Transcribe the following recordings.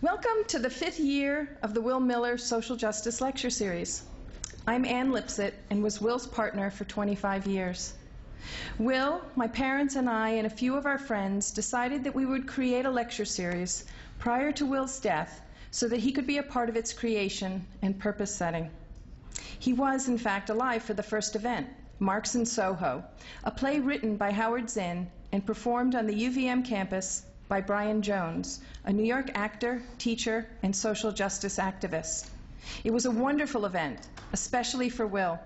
Welcome to the 5th year of the Will Miller Social Justice Lecture Series. I'm Ann Lipsett and was Will's partner for 25 years. Will, my parents, and I, and a few of our friends decided that we would create a lecture series prior to Will's death so that he could be a part of its creation and purpose setting. He was, in fact, alive for the first event, Marx in Soho, a play written by Howard Zinn and performed on the UVM campus by Brian Jones, a New York actor, teacher, and social justice activist. It was a wonderful event, especially for Will.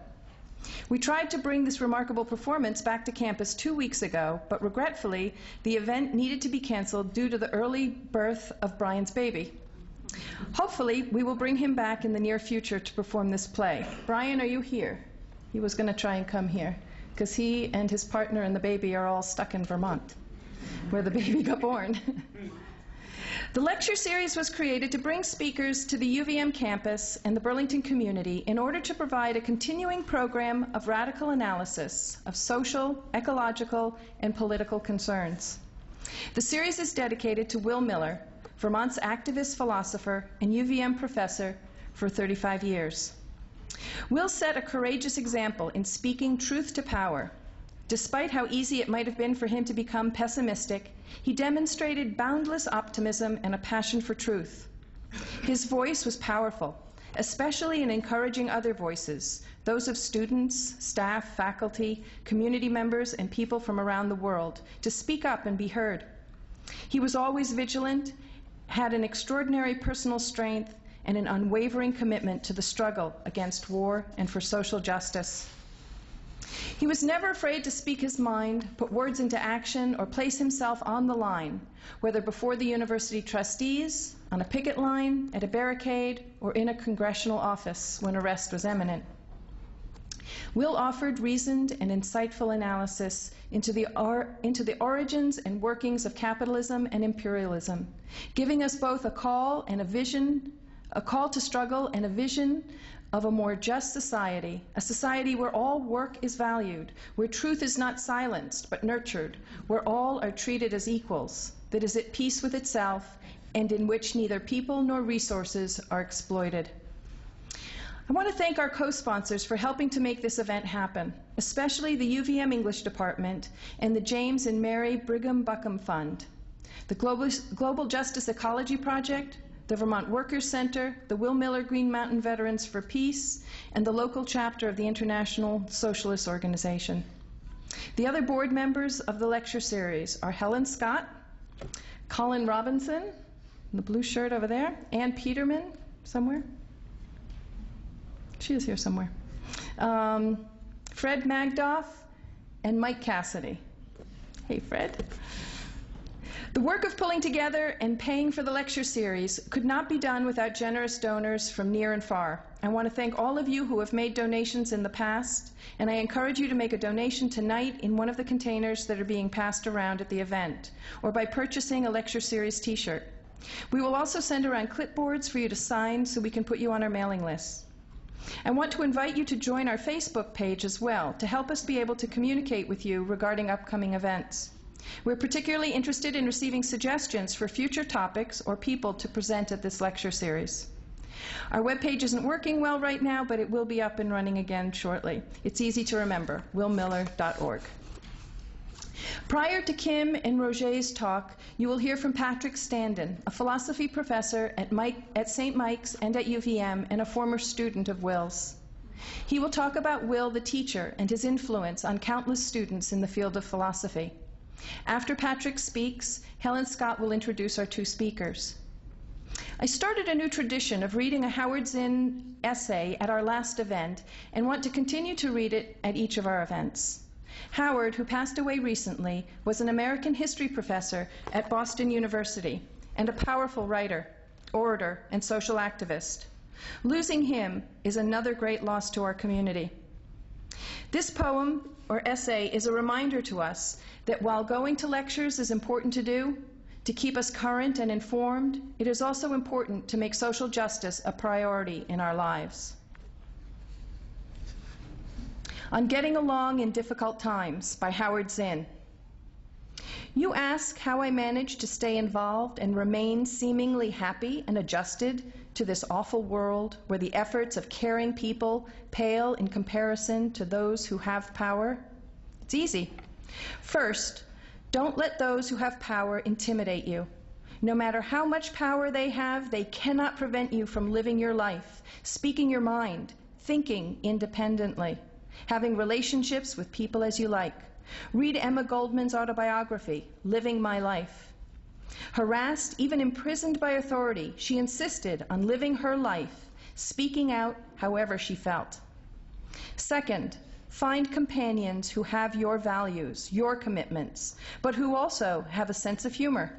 We tried to bring this remarkable performance back to campus 2 weeks ago, but regretfully, the event needed to be canceled due to the early birth of Brian's baby. Hopefully, we will bring him back in the near future to perform this play. Brian, are you here? He was going to try and come here, because he and his partner and the baby are all stuck in Vermont, where the baby got born. The lecture series was created to bring speakers to the UVM campus and the Burlington community in order to provide a continuing program of radical analysis of social, ecological, and political concerns. The series is dedicated to Will Miller, Vermont's activist philosopher and UVM professor for 35 years. Will set a courageous example in speaking truth to power. Despite how easy it might have been for him to become pessimistic, he demonstrated boundless optimism and a passion for truth. His voice was powerful, especially in encouraging other voices, those of students, staff, faculty, community members, and people from around the world, to speak up and be heard. He was always vigilant, had an extraordinary personal strength, and an unwavering commitment to the struggle against war and for social justice. He was never afraid to speak his mind, put words into action, or place himself on the line, whether before the university trustees, on a picket line, at a barricade, or in a congressional office when arrest was imminent. Will offered reasoned and insightful analysis into the origins and workings of capitalism and imperialism, giving us both a call and a vision, a call to struggle and a vision of a more just society, a society where all work is valued, where truth is not silenced but nurtured, where all are treated as equals, that is at peace with itself, and in which neither people nor resources are exploited. I want to thank our co-sponsors for helping to make this event happen, especially the UVM English Department and the James and Mary Brigham Buckham Fund, the Global Justice Ecology Project, the Vermont Workers Center, the Will Miller Green Mountain Veterans for Peace, and the local chapter of the International Socialist Organization. The other board members of the lecture series are Helen Scott, Colin Robinson, in the blue shirt over there, Ann Peterman, somewhere. She is here somewhere. Fred Magdoff, and Mike Cassidy. Hey, Fred. The work of pulling together and paying for the lecture series could not be done without generous donors from near and far. I want to thank all of you who have made donations in the past, and I encourage you to make a donation tonight in one of the containers that are being passed around at the event, or by purchasing a lecture series t-shirt. We will also send around clipboards for you to sign so we can put you on our mailing list. I want to invite you to join our Facebook page as well to help us be able to communicate with you regarding upcoming events. We're particularly interested in receiving suggestions for future topics or people to present at this lecture series. Our webpage isn't working well right now, but it will be up and running again shortly. It's easy to remember, willmiller.org. Prior to Kim and Roger's talk, you will hear from Patrick Standen, a philosophy professor at St. Mike's and at UVM, and a former student of Will's. He will talk about Will the teacher and his influence on countless students in the field of philosophy. After Patrick speaks, Helen Scott will introduce our two speakers. I started a new tradition of reading a Howard Zinn essay at our last event and want to continue to read it at each of our events. Howard, who passed away recently, was an American history professor at Boston University and a powerful writer, orator, and social activist. Losing him is another great loss to our community. This poem or essay is a reminder to us that while going to lectures is important to do, to keep us current and informed, it is also important to make social justice a priority in our lives. On Getting Along in Difficult Times by Howard Zinn. You ask how I manage to stay involved and remain seemingly happy and adjusted to this awful world where the efforts of caring people pale in comparison to those who have power? It's easy. First, don't let those who have power intimidate you. No matter how much power they have, they cannot prevent you from living your life, speaking your mind, thinking independently, having relationships with people as you like. Read Emma Goldman's autobiography, Living My Life. Harassed, even imprisoned by authority, she insisted on living her life, speaking out however she felt. Second, find companions who have your values, your commitments, but who also have a sense of humor.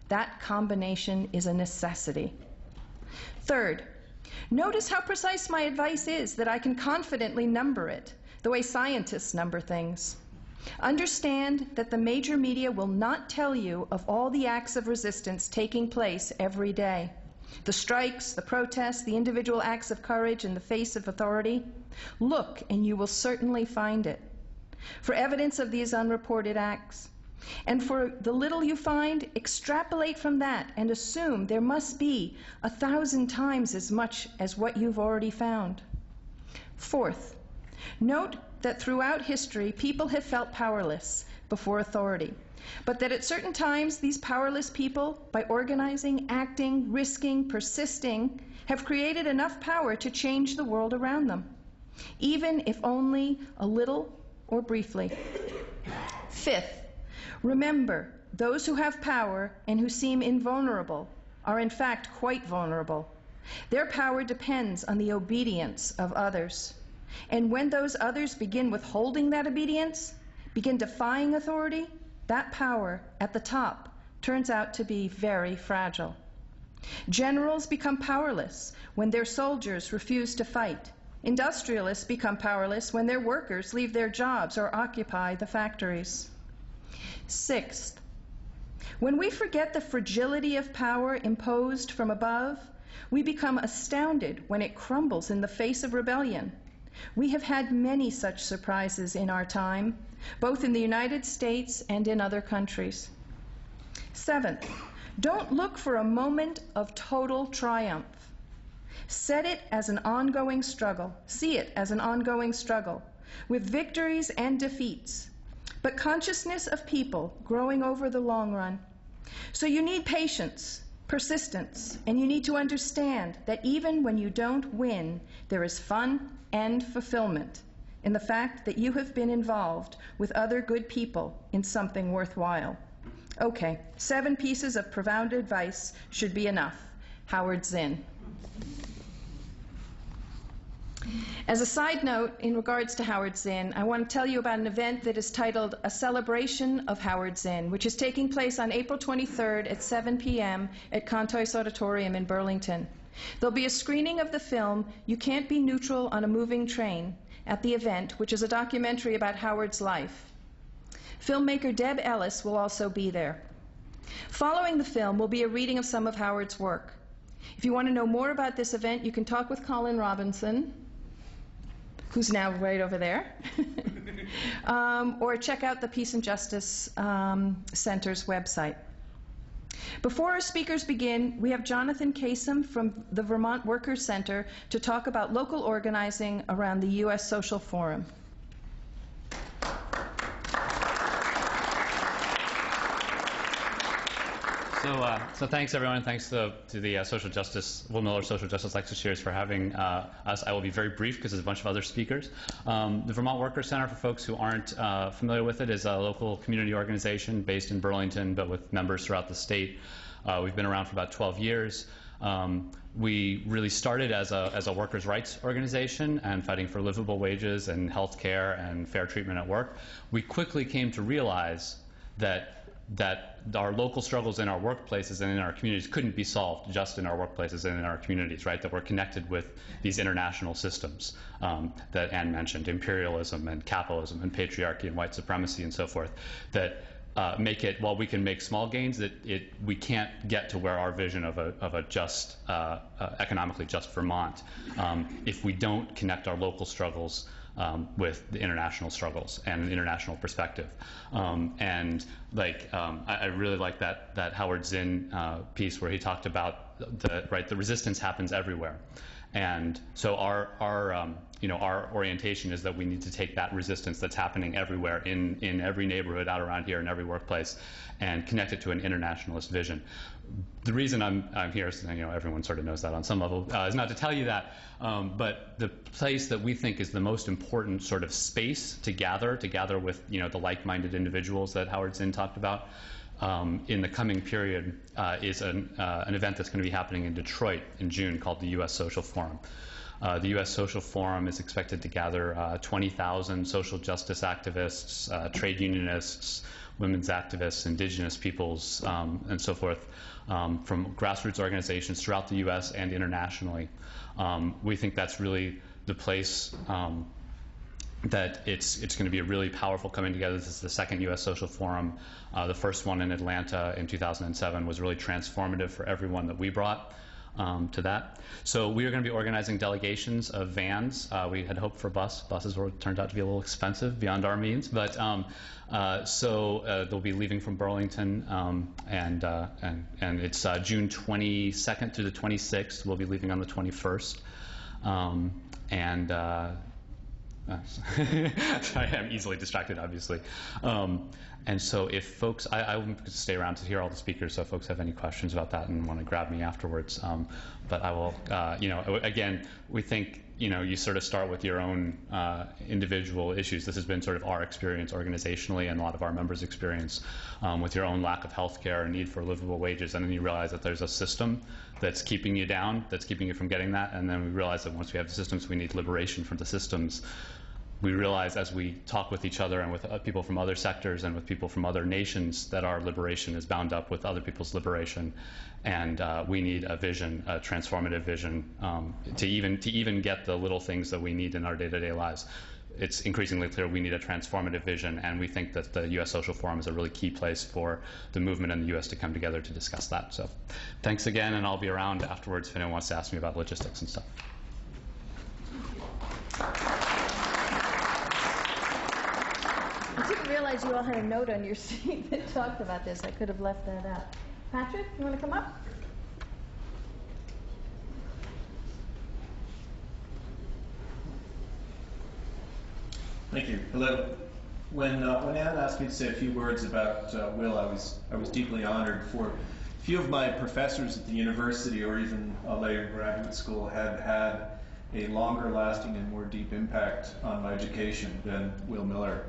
That combination is a necessity. Third, notice how precise my advice is, that I can confidently number it, the way scientists number things. Understand that the major media will not tell you of all the acts of resistance taking place every day. The strikes, the protests, the individual acts of courage in the face of authority. Look, and you will certainly find it. For evidence of these unreported acts, and for the little you find, extrapolate from that and assume there must be 1,000 times as much as what you've already found. Fourth, note that throughout history, people have felt powerless before authority, but that at certain times, these powerless people, by organizing, acting, risking, persisting, have created enough power to change the world around them, even if only a little or briefly. Fifth, remember, those who have power and who seem invulnerable are in fact quite vulnerable. Their power depends on the obedience of others. And when those others begin withholding that obedience, begin defying authority, that power at the top turns out to be very fragile. Generals become powerless when their soldiers refuse to fight. Industrialists become powerless when their workers leave their jobs or occupy the factories. Sixth, when we forget the fragility of power imposed from above, we become astounded when it crumbles in the face of rebellion. We have had many such surprises in our time, both in the United States and in other countries. Seventh, don't look for a moment of total triumph. Set it as an ongoing struggle. See it as an ongoing struggle, with victories and defeats, but consciousness of people growing over the long run. So you need patience, persistence, and you need to understand that even when you don't win, there is fun and fulfillment in the fact that you have been involved with other good people in something worthwhile. Okay, 7 pieces of profound advice should be enough. Howard Zinn. As a side note, in regards to Howard Zinn, I want to tell you about an event that is titled A Celebration of Howard Zinn, which is taking place on April 23rd at 7 p.m. at Contois Auditorium in Burlington. There'll be a screening of the film You Can't Be Neutral on a Moving Train at the event, which is a documentary about Howard's life. Filmmaker Deb Ellis will also be there. Following the film will be a reading of some of Howard's work. If you want to know more about this event, you can talk with Colin Robinson, who's now right over there, or check out the Peace and Justice Center's website. Before our speakers begin, we have Jonathan Kasem from the Vermont Workers' Center to talk about local organizing around the U.S. Social Forum. So thanks everyone. Thanks to the Will Miller Social Justice Lecture Series for having us. I will be very brief because there's a bunch of other speakers. The Vermont Workers Center, for folks who aren't familiar with it, is a local community organization based in Burlington, but with members throughout the state. We've been around for about 12 years. We really started as a workers' rights organization and fighting for livable wages and health care and fair treatment at work. We quickly came to realize that our local struggles in our workplaces and in our communities couldn't be solved just in our workplaces and in our communities, right? That we're connected with these international systems that Anne mentioned, imperialism and capitalism and patriarchy and white supremacy and so forth, that make it, while we can make small gains, that we can't get to where our vision of a just, economically just Vermont if we don't connect our local struggles with the international struggles and an international perspective. I really like that Howard Zinn piece where he talked about the resistance happens everywhere. And so our orientation is that we need to take that resistance that's happening everywhere in every neighborhood out around here, in every workplace, and connect it to an internationalist vision. The reason I'm here, everyone sort of knows that on some level, is not to tell you that, but the place that we think is the most important sort of space to gather with the like-minded individuals that Howard Zinn talked about in the coming period is an event that's going to be happening in Detroit in June called the U.S. Social Forum. The U.S. Social Forum is expected to gather 20,000 social justice activists, trade unionists, women's activists, indigenous peoples, and so forth, from grassroots organizations throughout the U.S. and internationally. We think that's really the place that it's going to be a really powerful coming together. This is the second U.S. Social Forum. The first one in Atlanta in 2007 was really transformative for everyone that we brought to that. So we are going to be organizing delegations of vans. We had hoped for buses turned out to be a little expensive beyond our means, but they'll be leaving from Burlington, and it's June 22nd through the 26th. We'll be leaving on the 21st, I am easily distracted, obviously. And so if folks, I will stay around to hear all the speakers, so if folks have any questions about that and want to grab me afterwards. But I will, again, we think, you sort of start with your own individual issues. This has been sort of our experience organizationally and a lot of our members' experience with your own lack of health care and need for livable wages. And then you realize that there's a system that's keeping you down, that's keeping you from getting that. And then we realize that once we have the systems, we need liberation from the systems. We realize as we talk with each other and with people from other sectors and with people from other nations that our liberation is bound up with other people's liberation, and we need a vision, a transformative vision, to even get the little things that we need in our day-to-day lives. It's increasingly clear we need a transformative vision, and we think that the U.S. Social Forum is a really key place for the movement in the U.S. to come together to discuss that. So thanks again, and I'll be around afterwards if anyone wants to ask me about logistics and stuff. I didn't realize you all had a note on your seat that talked about this. I could have left that out. Patrick, you want to come up? Thank you. Hello. When Anne asked me to say a few words about Will, I was deeply honored. For a few of my professors at the university or even later in graduate school had a longer lasting and more deep impact on my education than Will Miller.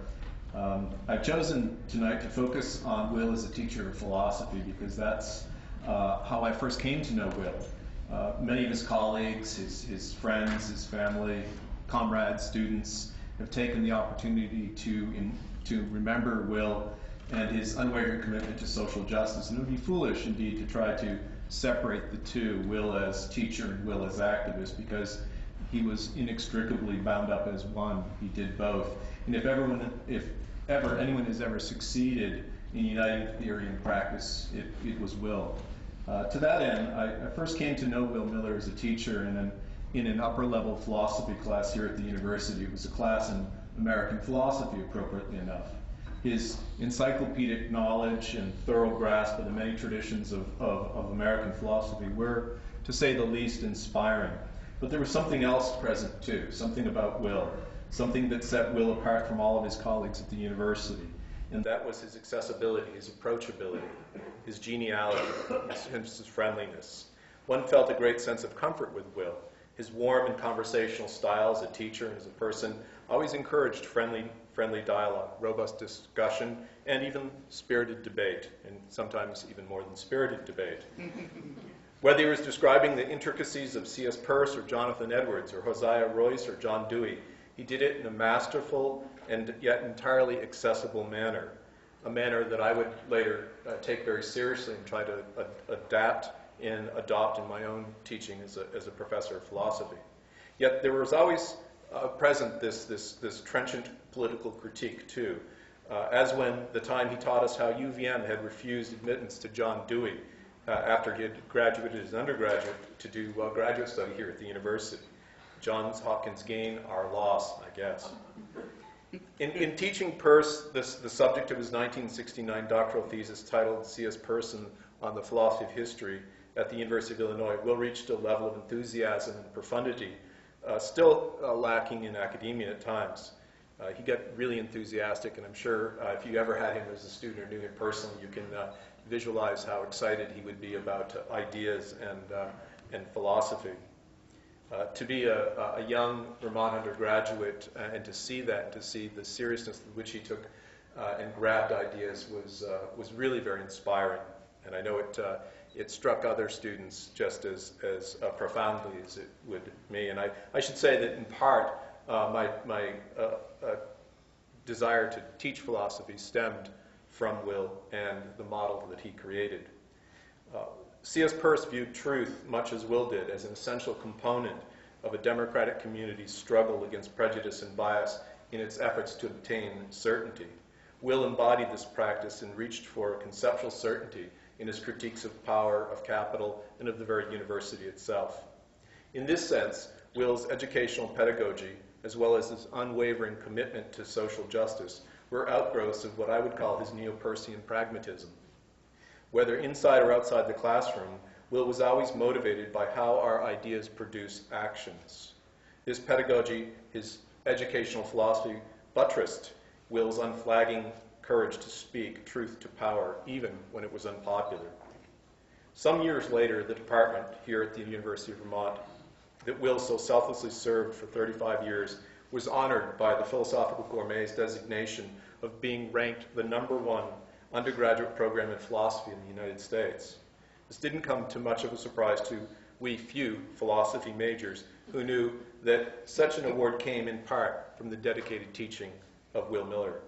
I've chosen tonight to focus on Will as a teacher of philosophy because that's how I first came to know Will. Many of his colleagues, his friends, his family, comrades, students have taken the opportunity to remember Will and his unwavering commitment to social justice. And it would be foolish indeed to try to separate the two, Will as teacher and Will as activist, because he was inextricably bound up as one. He did both. And if ever anyone has ever succeeded in uniting theory and practice, it was Will. To that end, I first came to know Will Miller as a teacher in an upper-level philosophy class here at the university. It was a class in American philosophy, appropriately enough. His encyclopedic knowledge and thorough grasp of the many traditions of American philosophy were, to say the least, inspiring. But there was something else present, too, something about Will, something that set Will apart from all of his colleagues at the university. And that was his accessibility, his approachability, his geniality, his friendliness. One felt a great sense of comfort with Will. His warm and conversational style as a teacher and as a person always encouraged friendly dialogue, robust discussion, and even spirited debate, and sometimes even more than spirited debate. Whether he was describing the intricacies of C.S. Peirce or Jonathan Edwards or Hosea Royce or John Dewey, he did it in a masterful and yet entirely accessible manner, a manner that I would later take very seriously and try to adapt and adopt in my own teaching as a professor of philosophy. Yet there was always present this trenchant political critique too, as when the time he taught us how UVM had refused admittance to John Dewey after he had graduated as an undergraduate to do graduate study here at the university. Johns Hopkins gain, our loss, I guess. In teaching Peirce the subject of his 1969 doctoral thesis titled C.S. Person on the Philosophy of History at the University of Illinois, Will reached a level of enthusiasm and profundity still lacking in academia at times. He got really enthusiastic, and I'm sure if you ever had him as a student or knew him personally, you can visualize how excited he would be about ideas and philosophy. To be a young Vermont undergraduate and to see that, and to see the seriousness with which he took and grabbed ideas was really very inspiring. And I know it struck other students just as profoundly as it would me. And I should say that in part, my desire to teach philosophy stemmed from Will and the model that he created. C.S. Peirce viewed truth, much as Will did, as an essential component of a democratic community's struggle against prejudice and bias in its efforts to obtain certainty. Will embodied this practice and reached for conceptual certainty in his critiques of power, of capital, and of the very university itself. In this sense, Will's educational pedagogy, as well as his unwavering commitment to social justice, were outgrowths of what I would call his neo-Peircean pragmatism. Whether inside or outside the classroom, Will was always motivated by how our ideas produce actions. His pedagogy, his educational philosophy, buttressed Will's unflagging courage to speak truth to power, even when it was unpopular. Some years later, the department here at the University of Vermont that Will so selflessly served for 35 years was honored by the Philosophical Gourmet's designation of being ranked the #1 undergraduate program in philosophy in the United States. This didn't come to much of a surprise to we few philosophy majors who knew that such an award came in part from the dedicated teaching of Will Miller.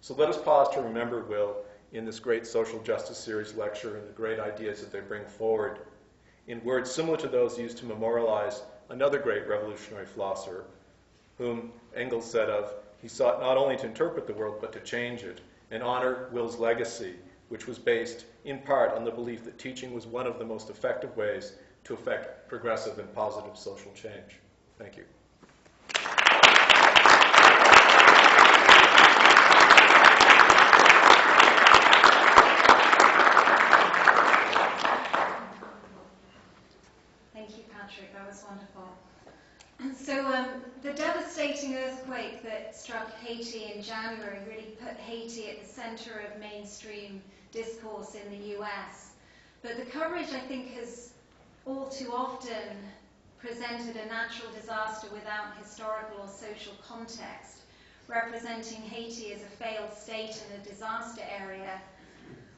So let us pause to remember Will in this great social justice series lecture and the great ideas that they bring forward in words similar to those used to memorialize another great revolutionary philosopher whom Engels said of, he sought not only to interpret the world but to change it, and honor Will's legacy, which was based in part on the belief that teaching was one of the most effective ways to effect progressive and positive social change. Thank you. Thank you, Patrick. That was wonderful. So the devastating earthquake that struck Haiti in January really put Haiti at the center of mainstream discourse in the US. But the coverage, I think, has all too often presented a natural disaster without historical or social context, representing Haiti as a failed state and a disaster area,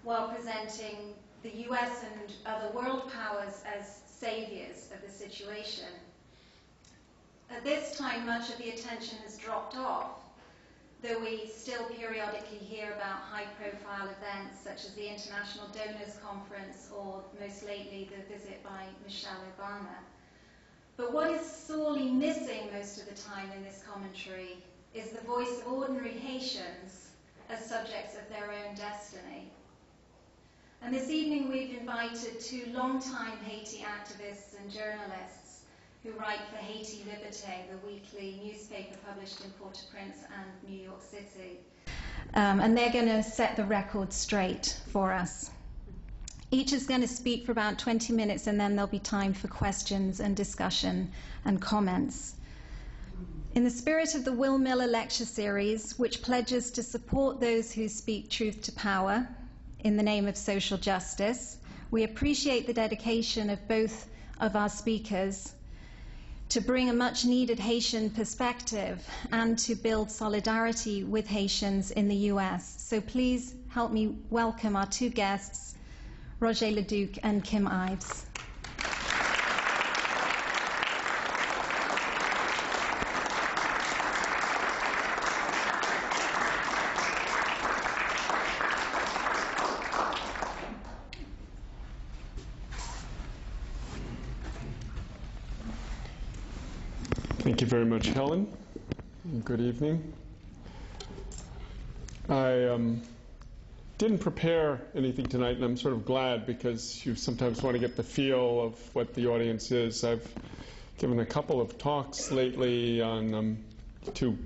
while presenting the US and other world powers as saviors of the situation. At this time, much of the attention has dropped off, though we still periodically hear about high-profile events such as the International Donors Conference or, most lately, the visit by Michelle Obama. But what is sorely missing most of the time in this commentary is the voice of ordinary Haitians as subjects of their own destiny. And this evening we've invited two longtime Haiti activists and journalists who write for Haiti Liberté, the weekly newspaper published in Port-au-Prince and New York City. And they're going to set the record straight for us. Each is going to speak for about 20 minutes, and then there'll be time for questions and discussion and comments. In the spirit of the Will Miller Lecture Series, which pledges to support those who speak truth to power in the name of social justice, we appreciate the dedication of both of our speakers to bring a much-needed Haitian perspective and to build solidarity with Haitians in the US. So please help me welcome our two guests, Roger Leduc and Kim Ives. Thank you very much, Helen. Good evening. I didn't prepare anything tonight, and I'm sort of glad because you sometimes want to get the feel of what the audience is. I've given a couple of talks lately on to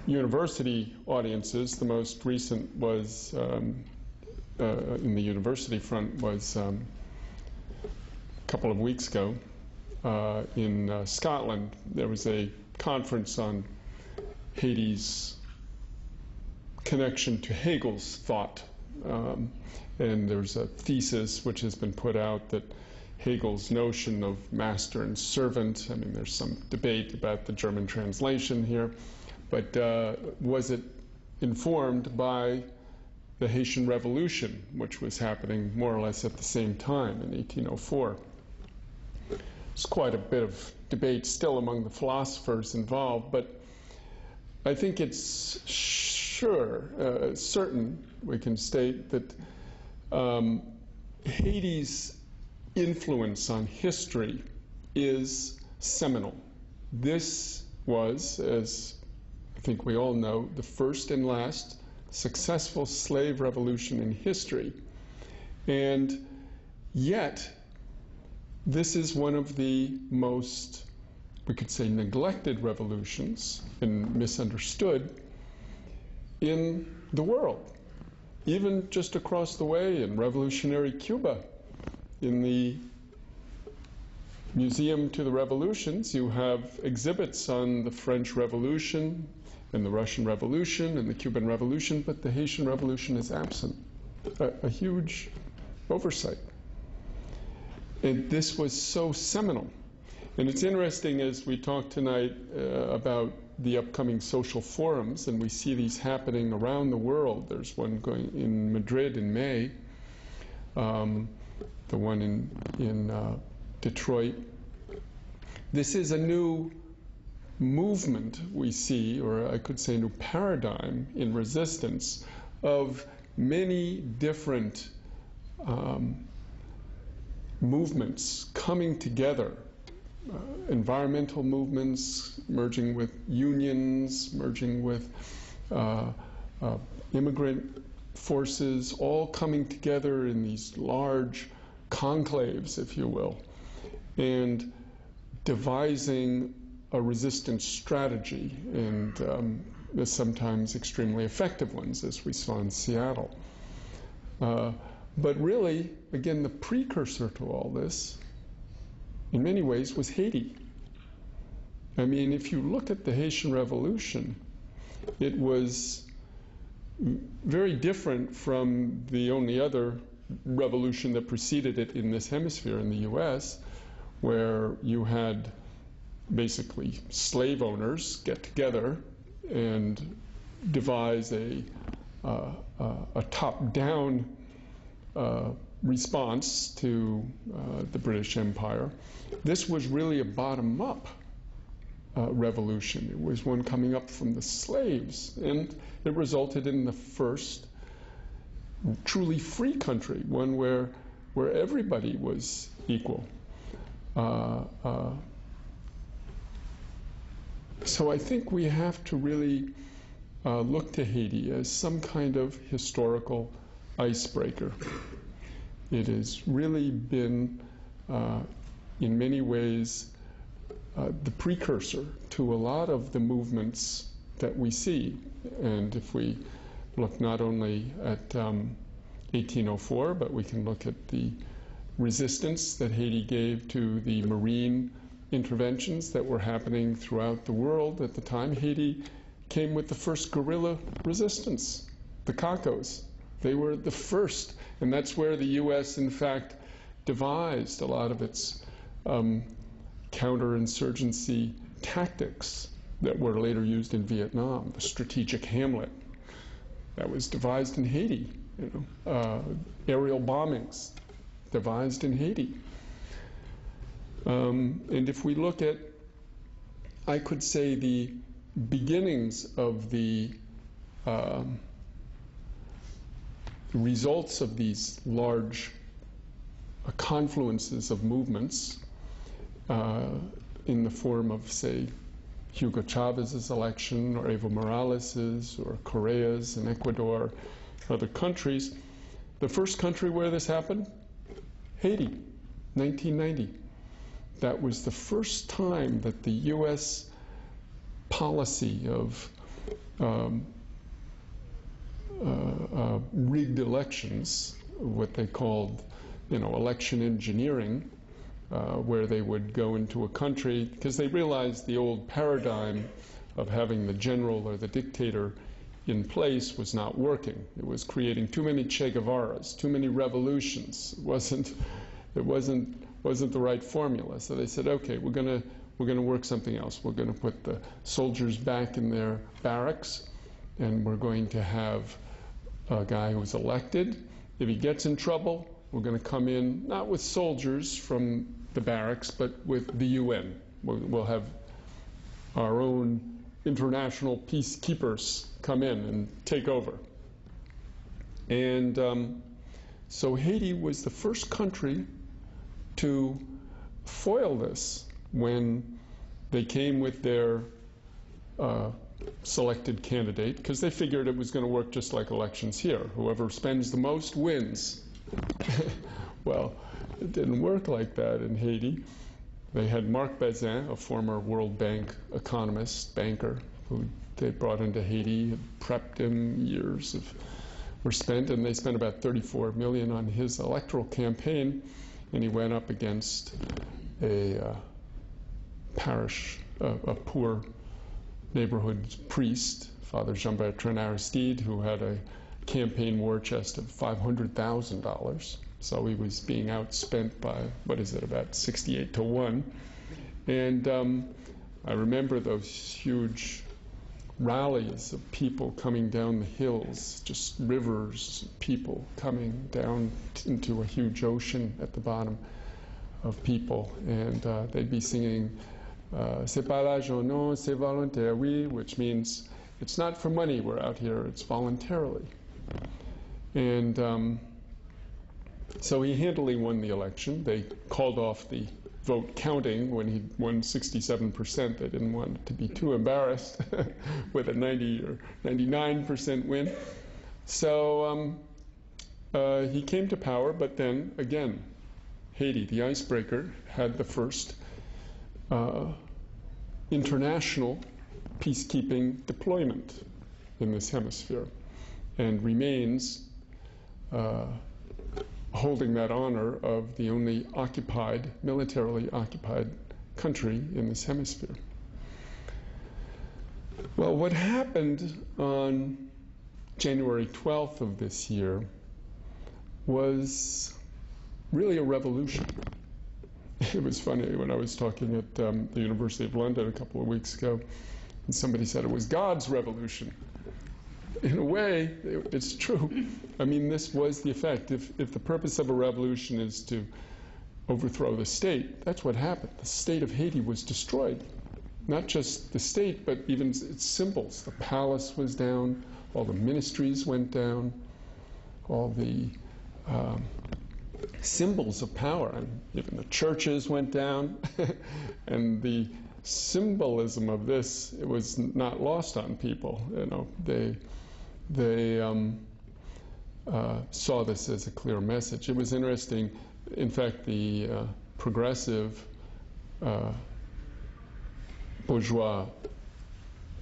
university audiences. The most recent was in the university front was a couple of weeks ago in Scotland. There was a conference on Haiti's connection to Hegel's thought. And there's a thesis which has been put out that Hegel's notion of master and servant, I mean, there's some debate about the German translation here, but was it informed by the Haitian Revolution, which was happening more or less at the same time in 1804? There's quite a bit of debate still among the philosophers involved, but I think it's certain we can state that Haiti's influence on history is seminal. This was, as I think we all know, the first and last successful slave revolution in history. And yet, this is one of the most, we could say, neglected revolutions and misunderstood in the world. Even just across the way in revolutionary Cuba, in the Museum to the Revolutions, you have exhibits on the French Revolution and the Russian Revolution and the Cuban Revolution, but the Haitian Revolution is absent. A huge oversight. And this was so seminal. And it's interesting as we talk tonight about the upcoming social forums, and we see these happening around the world. There's one going in Madrid in May, the one in Detroit. This is a new movement we see, or I could say new paradigm in resistance of many different movements coming together. Environmental movements merging with unions, merging with immigrant forces, all coming together in these large conclaves, if you will, and devising a resistance strategy, and sometimes extremely effective ones, as we saw in Seattle. But really, again, the precursor to all this, in many ways, was Haiti. I mean, if you look at the Haitian Revolution, it was very different from the only other revolution that preceded it in this hemisphere in the US, where you had basically slave owners get together and devise a top-down response to the British Empire. This was really a bottom-up revolution. It was one coming up from the slaves, and it resulted in the first truly free country, one where everybody was equal. So I think we have to really look to Haiti as some kind of historical icebreaker. It has really been, in many ways, the precursor to a lot of the movements that we see. And if we look not only at 1804, but we can look at the resistance that Haiti gave to the marine interventions that were happening throughout the world at the time. Haiti came with the first guerrilla resistance, the Cacos. They were the first, and that's where the U.S., in fact, devised a lot of its counterinsurgency tactics that were later used in Vietnam. The strategic Hamlet, that was devised in Haiti. Aerial bombings, devised in Haiti. And if we look at, I could say, the beginnings of the results of these large confluences of movements in the form of, say, Hugo Chavez's election, or Evo Morales's, or Correa's in Ecuador, other countries. The first country where this happened, Haiti, 1990. that was the first time that the U.S. policy of rigged elections, what they called, election engineering, where they would go into a country, because they realized the old paradigm of having the general or the dictator in place was not working. It was creating too many Che Guevaras, too many revolutions. It wasn't the right formula. So they said, okay, we're going to work something else. We're going to put the soldiers back in their barracks, and we're going to have a guy who's elected. If he gets in trouble, we're going to come in, not with soldiers from the barracks, but with the UN. We'll have our own international peacekeepers come in and take over. And so Haiti was the first country to foil this when they came with their selected candidate, because they figured it was going to work just like elections here. Whoever spends the most wins. Well, it didn't work like that in Haiti. They had Marc Bazin, a former World Bank economist, banker, who they brought into Haiti, prepped him, years were spent, and they spent about $34 million on his electoral campaign, and he went up against a poor neighborhood priest, Father Jean-Bertrand Aristide, who had a campaign war chest of $500,000. So he was being outspent by, about 68 to 1. And I remember those huge rallies of people coming down the hills, just rivers of people coming down into a huge ocean at the bottom of people. And they'd be singing, C'est pas l'argent, non, c'est volontaire, oui, which means it's not for money we're out here, it's voluntarily. And so he handily won the election. They called off the vote counting when he won 67%. They didn't want it to be too embarrassed with a 90 or 99% win. So he came to power, but then again, Haiti, the icebreaker, had the first international peacekeeping deployment in this hemisphere, and remains holding that honor of the only militarily occupied country in this hemisphere. Well, what happened on January 12th of this year was really a revolution. It was funny when I was talking at the University of London a couple of weeks ago, and somebody said it was God's revolution. In a way, it's true. I mean, this was the effect. If the purpose of a revolution is to overthrow the state, that's what happened. The state of Haiti was destroyed. Not just the state, but even its symbols. The palace was down, all the ministries went down, all the symbols of power, and even the churches went down. And the symbolism of this, it was not lost on people. They saw this as a clear message. It was interesting. In fact, the progressive bourgeois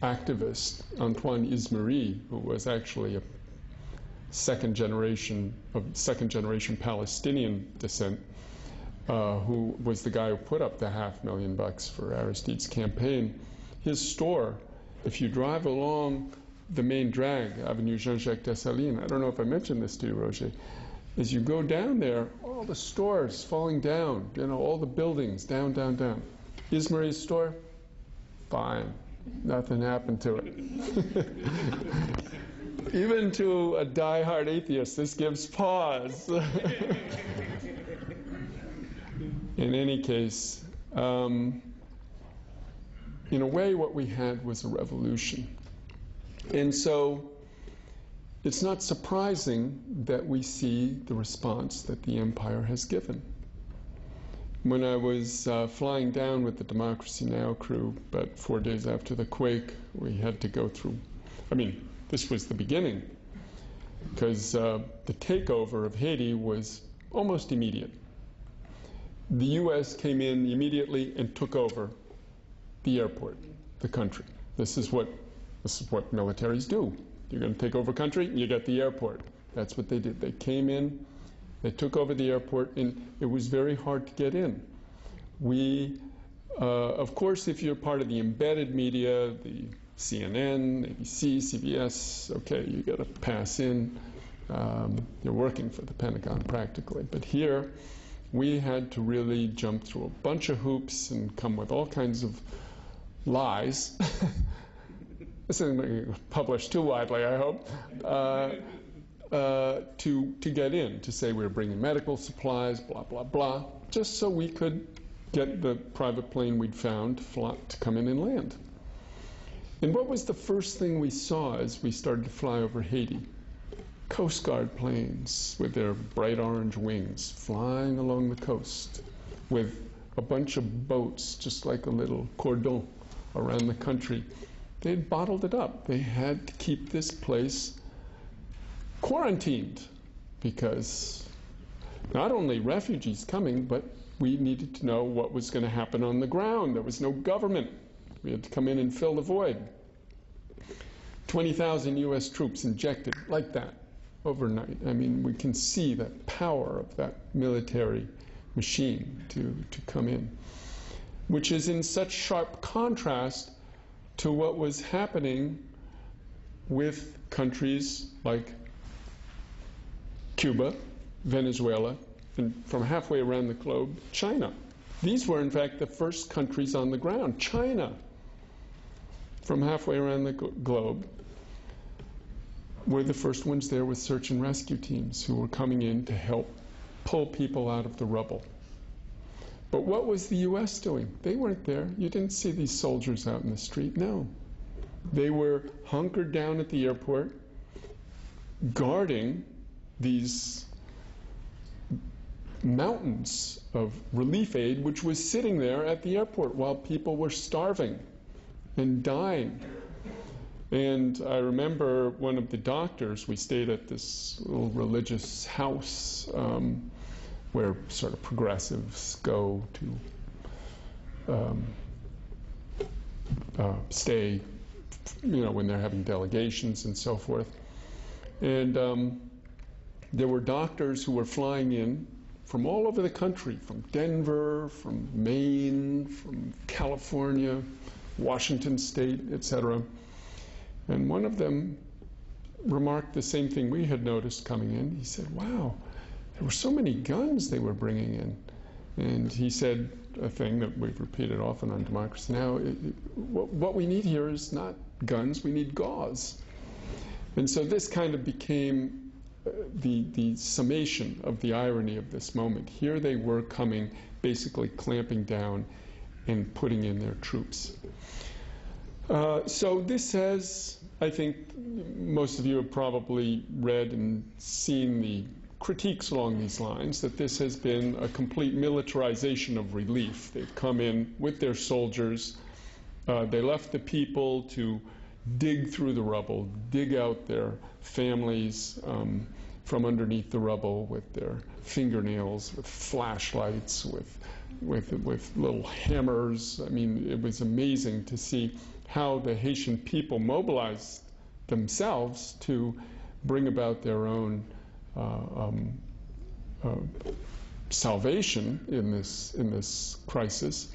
activist Antoine Ismarie, who was actually a second generation Palestinian descent, who was the guy who put up the $500,000 for Aristide's campaign, his store, if you drive along the main drag, Avenue Jean-Jacques Dessalines, I don't know if I mentioned this to you, Roger, as you go down there, all the stores falling down, all the buildings, down, down, down. Ismarie's store, fine. Nothing happened to it. Even to a die-hard atheist, this gives pause. In any case, in a way, what we had was a revolution. And so it's not surprising that we see the response that the empire has given. When I was flying down with the Democracy Now! Crew, but 4 days after the quake, we had to go through, this was the beginning, because the takeover of Haiti was almost immediate. the U.S. came in immediately and took over the airport, the country. This is what militaries do. You're going to take over a country, you get the airport. That's what they did. They came in, they took over the airport, and it was very hard to get in. We, of course, if you're part of the embedded media, the CNN, ABC, CBS, okay, you got to pass in. You're working for the Pentagon practically. But here, we had to really jump through a bunch of hoops and come with all kinds of lies. This isn't going to be published too widely, I hope, to get in, to say we were bringing medical supplies, blah, blah, blah, just so we could get the private plane we'd found to come in and land. And what was the first thing we saw as we started to fly over Haiti? Coast Guard planes with their bright orange wings flying along the coast with a bunch of boats, just like a little cordon around the country. They'd bottled it up. They had to keep this place quarantined because not only refugees coming, but we needed to know what was going to happen on the ground. There was no government. We had to come in and fill the void. 20,000 U.S. troops injected like that overnight. I mean, we can see the power of that military machine to come in, which is in such sharp contrast to what was happening with countries like Cuba, Venezuela, and from halfway around the globe, China. These were, in fact, the first countries on the ground. China, from halfway around the globe, were the first ones there with search and rescue teams who were coming in to help pull people out of the rubble. But what was the U.S. doing? They weren't there. You didn't see these soldiers out in the street. No. They were hunkered down at the airport, guarding these mountains of relief aid, which was sitting there at the airport while people were starving and dying. And I remember one of the doctors, we stayed at this little religious house where sort of progressives go to stay, you know, when they're having delegations and so forth. And there were doctors who were flying in from all over the country, from Denver, from Maine, from California, Washington State, etc. And one of them remarked the same thing we had noticed coming in. He said, wow, there were so many guns they were bringing in. And he said a thing that we've repeated often on Democracy Now! What we need here is not guns, we need gauze. And so this kind of became the summation of the irony of this moment. Here they were coming, basically clamping down and putting in their troops. So this has, I think most of you have probably read and seen the critiques along these lines, that this has been a complete militarization of relief. They've come in with their soldiers. They left the people to dig through the rubble, dig out their families from underneath the rubble with their fingernails, with flashlights, with little hammers. I mean, it was amazing to see how the Haitian people mobilized themselves to bring about their own salvation in this crisis.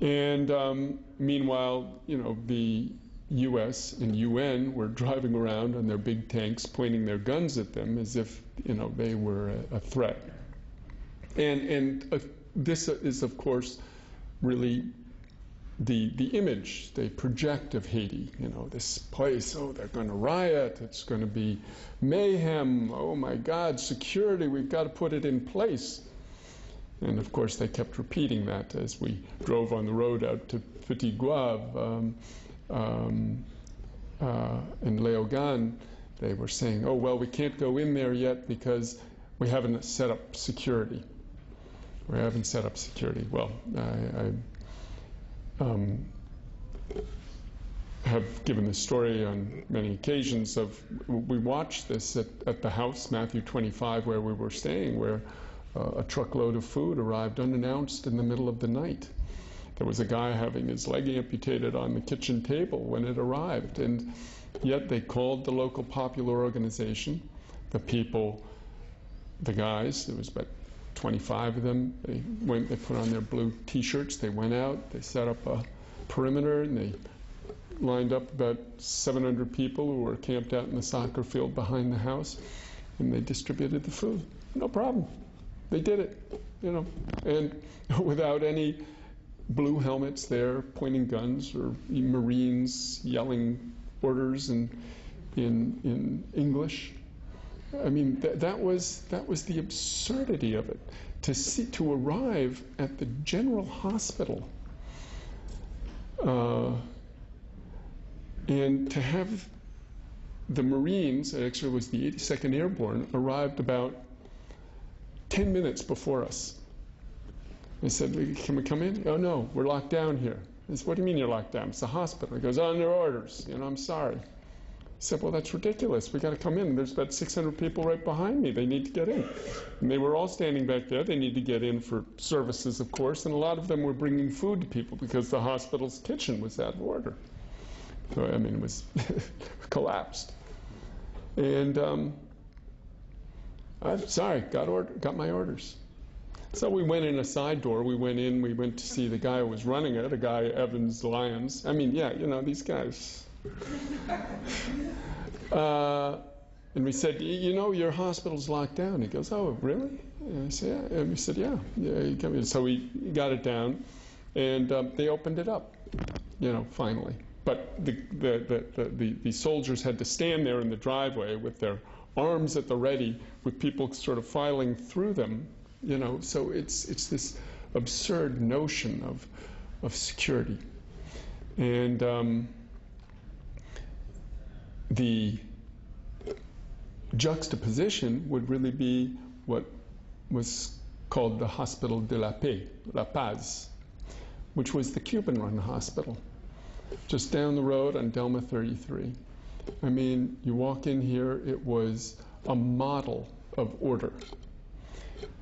And meanwhile, you know, the U.S. and UN were driving around on their big tanks, pointing their guns at them as if, you know, they were a threat. And this is, of course, really the image they project of Haiti. You know, this place, oh, they're going to riot, it's going to be mayhem, oh my God, security, we've got to put it in place. And of course, they kept repeating that as we drove on the road out to Petit Gouave and Léogane. They were saying, oh, well, we can't go in there yet because we haven't set up security. We haven't set up security. Well, I have given this story on many occasions of, we watched this at the house, Matthew 25, where we were staying, where a truckload of food arrived unannounced in the middle of the night. There was a guy having his leg amputated on the kitchen table when it arrived, and yet they called the local popular organization. The people, the guys, there was about 25 of them, they put on their blue t-shirts, they went out, they set up a perimeter, and they lined up about 700 people who were camped out in the soccer field behind the house, and they distributed the food. No problem. They did it, you know, and without any blue helmets there pointing guns or Marines yelling orders in English. I mean, that was the absurdity of it. To arrive at the general hospital and to have the Marines, it actually was the 82nd Airborne, arrived about 10 minutes before us. They said, "Can we come in?" "Oh, no, we're locked down here." I said, "What do you mean you're locked down? It's a hospital." He goes, "On their orders. You know, I'm sorry." I said, "Well, that's ridiculous. We got to come in. There's about 600 people right behind me. They need to get in." And they were all standing back there. They need to get in for services, of course, and a lot of them were bringing food to people because the hospital's kitchen was out of order. So, I mean, it was collapsed. And I'm sorry, got my orders. So we went in a side door. We went to see the guy who was running it, a guy, Evans Lyons. I mean, yeah, you know, these guys. And we said, "You know, your hospital's locked down." He goes, "Oh, really?" And I said, "Yeah." And we said, yeah, you come in. So we got it down, and they opened it up, you know, finally. But the soldiers had to stand there in the driveway with their arms at the ready, with people sort of filing through them. You know, so it's this absurd notion of security. And the juxtaposition would really be what was called the Hospital de la Paix, La Paz, which was the Cuban-run hospital, just down the road on Delma 33. I mean, you walk in here, it was a model of order.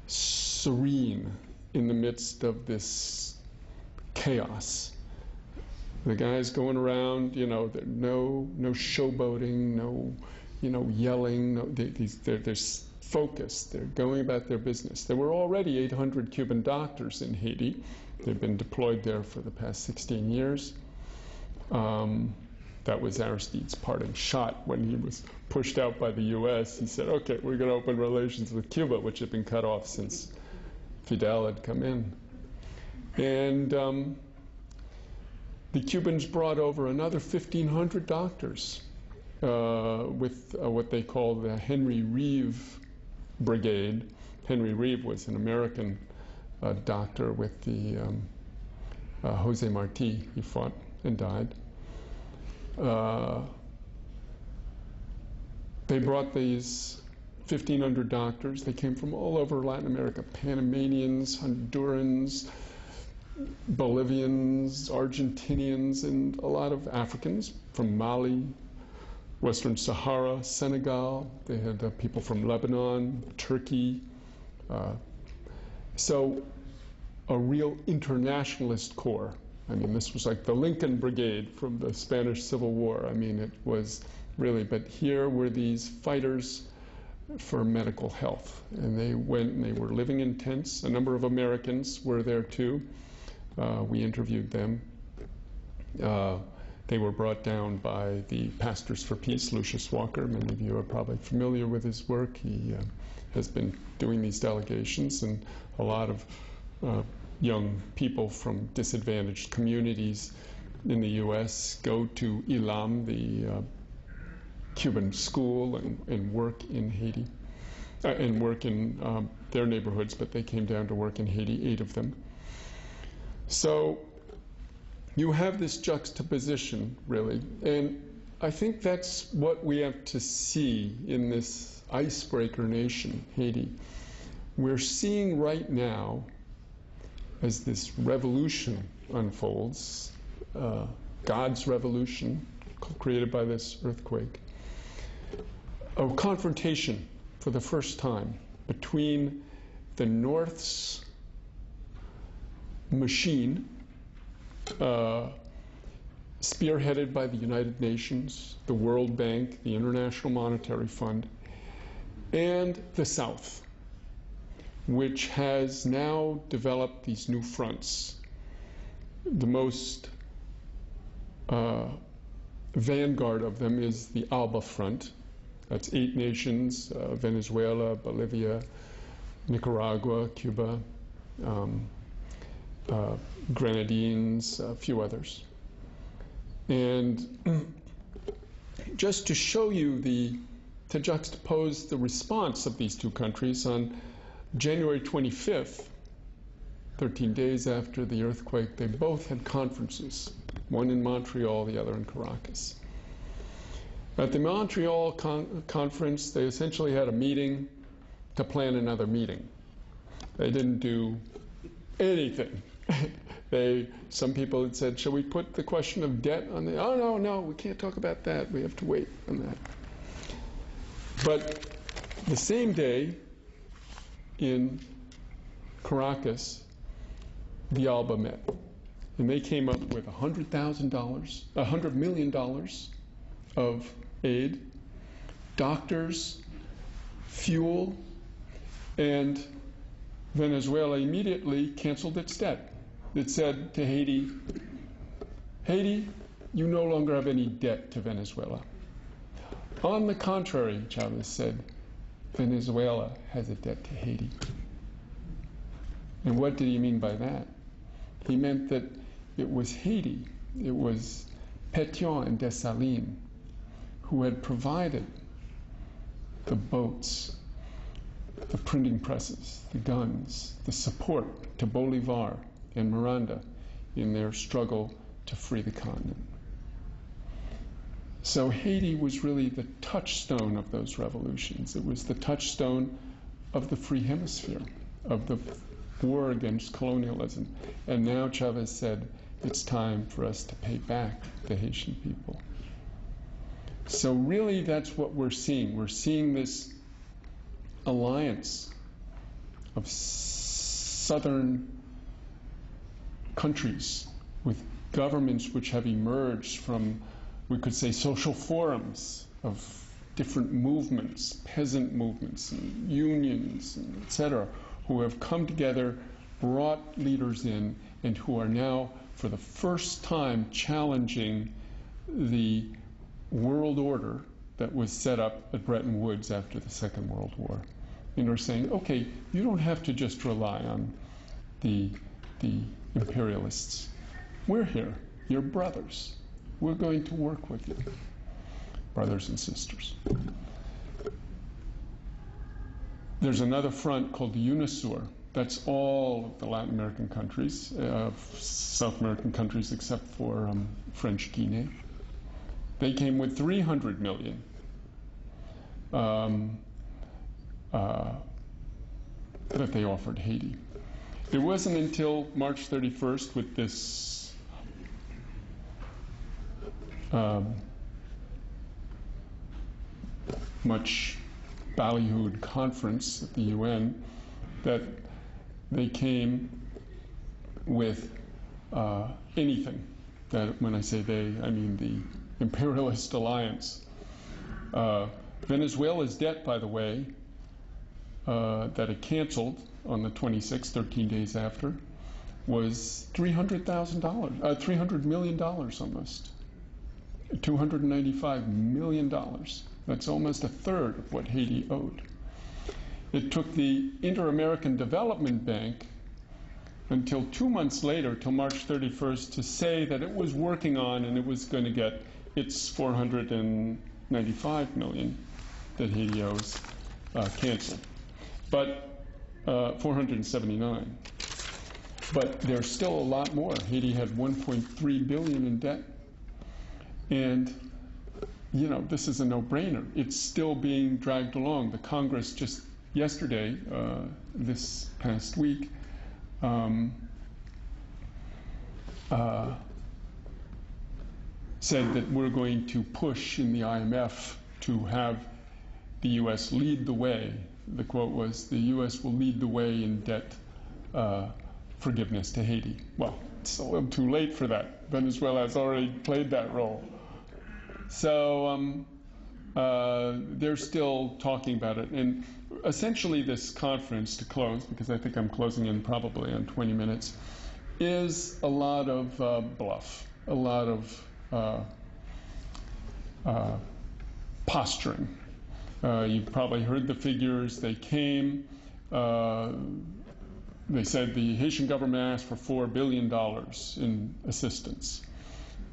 Serene in the midst of this chaos. The guys going around, you know, no showboating, no, you know, yelling. No, they're focused. They're going about their business. There were already 800 Cuban doctors in Haiti. They've been deployed there for the past 16 years. That was Aristide's parting shot when he was pushed out by the U.S. He said, "Okay, we're going to open relations with Cuba," which had been cut off since Fidel had come in. And the Cubans brought over another 1,500 doctors with what they call the Henry Reeve Brigade. Henry Reeve was an American doctor with the Jose Marti. He fought and died. They brought these 1,500 doctors. They came from all over Latin America, Panamanians, Hondurans, Bolivians, Argentinians, and a lot of Africans from Mali, Western Sahara, Senegal. They had people from Lebanon, Turkey. So a real internationalist corps. I mean, this was like the Lincoln Brigade from the Spanish Civil War. I mean, it was really, but here were these fighters for medical health. And they went and they were living in tents. A number of Americans were there too. We interviewed them. They were brought down by the Pastors for Peace, Lucius Walker. Many of you are probably familiar with his work. He has been doing these delegations, and a lot of young people from disadvantaged communities in the U.S. go to ILAM, the Cuban school, and work in Haiti, and work in their neighborhoods, but they came down to work in Haiti, 8 of them. So you have this juxtaposition, really, and I think that's what we have to see in this icebreaker nation, Haiti. We're seeing right now, as this revolution unfolds, God's revolution created by this earthquake, a confrontation for the first time between the North's machine, spearheaded by the United Nations, the World Bank, the International Monetary Fund, and the South, which has now developed these new fronts. The most vanguard of them is the ALBA front. That's 8 nations, Venezuela, Bolivia, Nicaragua, Cuba, Grenadines, a few others. And just to show you to juxtapose the response of these two countries, on January 25th, 13 days after the earthquake, they both had conferences, one in Montreal, the other in Caracas. At the Montreal conference, they essentially had a meeting to plan another meeting. They didn't do anything. Some people had said, shall we put the question of debt on the, oh, no, we can't talk about that. We have to wait on that. But the same day in Caracas, the ALBA met. And they came up with $100 million of aid, doctors, fuel, and Venezuela immediately canceled its debt. It said to Haiti, Haiti, you no longer have any debt to Venezuela. On the contrary, Chavez said, Venezuela has a debt to Haiti. And what did he mean by that? He meant that it was Haiti, it was Pétion and Dessalines who had provided the boats, the printing presses, the guns, the support to Bolivar and Miranda in their struggle to free the continent. So Haiti was really the touchstone of those revolutions. It was the touchstone of the free hemisphere, of the war against colonialism. And now Chavez said, it's time for us to pay back the Haitian people. So really that's what we're seeing. We're seeing this alliance of southern countries with governments which have emerged from, we could say, social forums of different movements, peasant movements, and unions, and et cetera, who have come together, brought leaders in, and who are now, for the first time, challenging the world order that was set up at Bretton Woods after the Second World War. And are saying, okay, you don't have to just rely on the imperialists. We're here. You're brothers. We're going to work with you, brothers and sisters. There's another front called the UNASUR. That's all of the Latin American countries, South American countries except for French Guinea. They came with 300 million. That they offered Haiti. It wasn't until March 31st with this much ballyhooed conference at the UN that they came with anything. That when I say they, I mean the imperialist alliance. Venezuela's debt, by the way, that it canceled on the 26th, 13 days after, was $300 million almost. $295 million. That's almost a third of what Haiti owed. It took the Inter-American Development Bank until 2 months later, till March 31st, to say that it was working on and it was going to get its $495 million that Haiti owes canceled. But 479. But there's still a lot more. Haiti had 1.3 billion in debt. And, you know, this is a no-brainer. It's still being dragged along. The Congress just yesterday, this past week, said that we're going to push in the IMF to have the U.S. lead the way the quote was, "The U.S. will lead the way in debt forgiveness to Haiti." Well, it's a little too late for that. Venezuela has already played that role. So they're still talking about it. And essentially this conference, to close, because I think I'm closing in probably on 20 minutes, is a lot of bluff, a lot of posturing. You've probably heard the figures. They came. They said the Haitian government asked for $4 billion in assistance.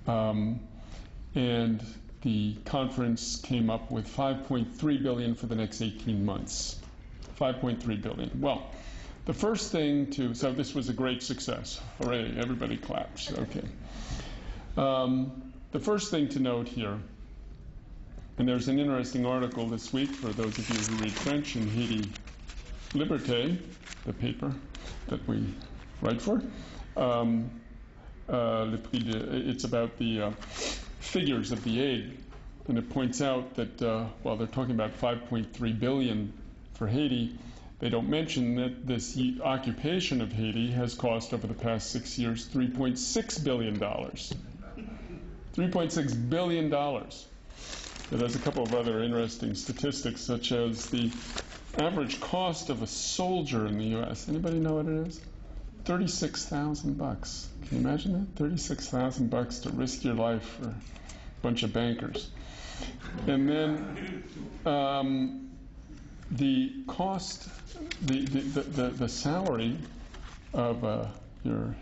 And the conference came up with $5.3 billion for the next 18 months. $5.3 billion. Well, the first thing so this was a great success. Hooray, everybody claps. Okay. The first thing to note here, and there's an interesting article this week for those of you who read French in Haiti Liberté, the paper that we write for. It's about the figures of the aid, and it points out that while they're talking about $5.3 billion for Haiti, they don't mention that this occupation of Haiti has cost over the past 6 years $3.6 billion. $3.6 billion. There's a couple of other interesting statistics, such as the average cost of a soldier in the U.S. Anybody know what it is? $36,000. Can you imagine that? $36,000 to risk your life for a bunch of bankers. And then the cost, the salary of your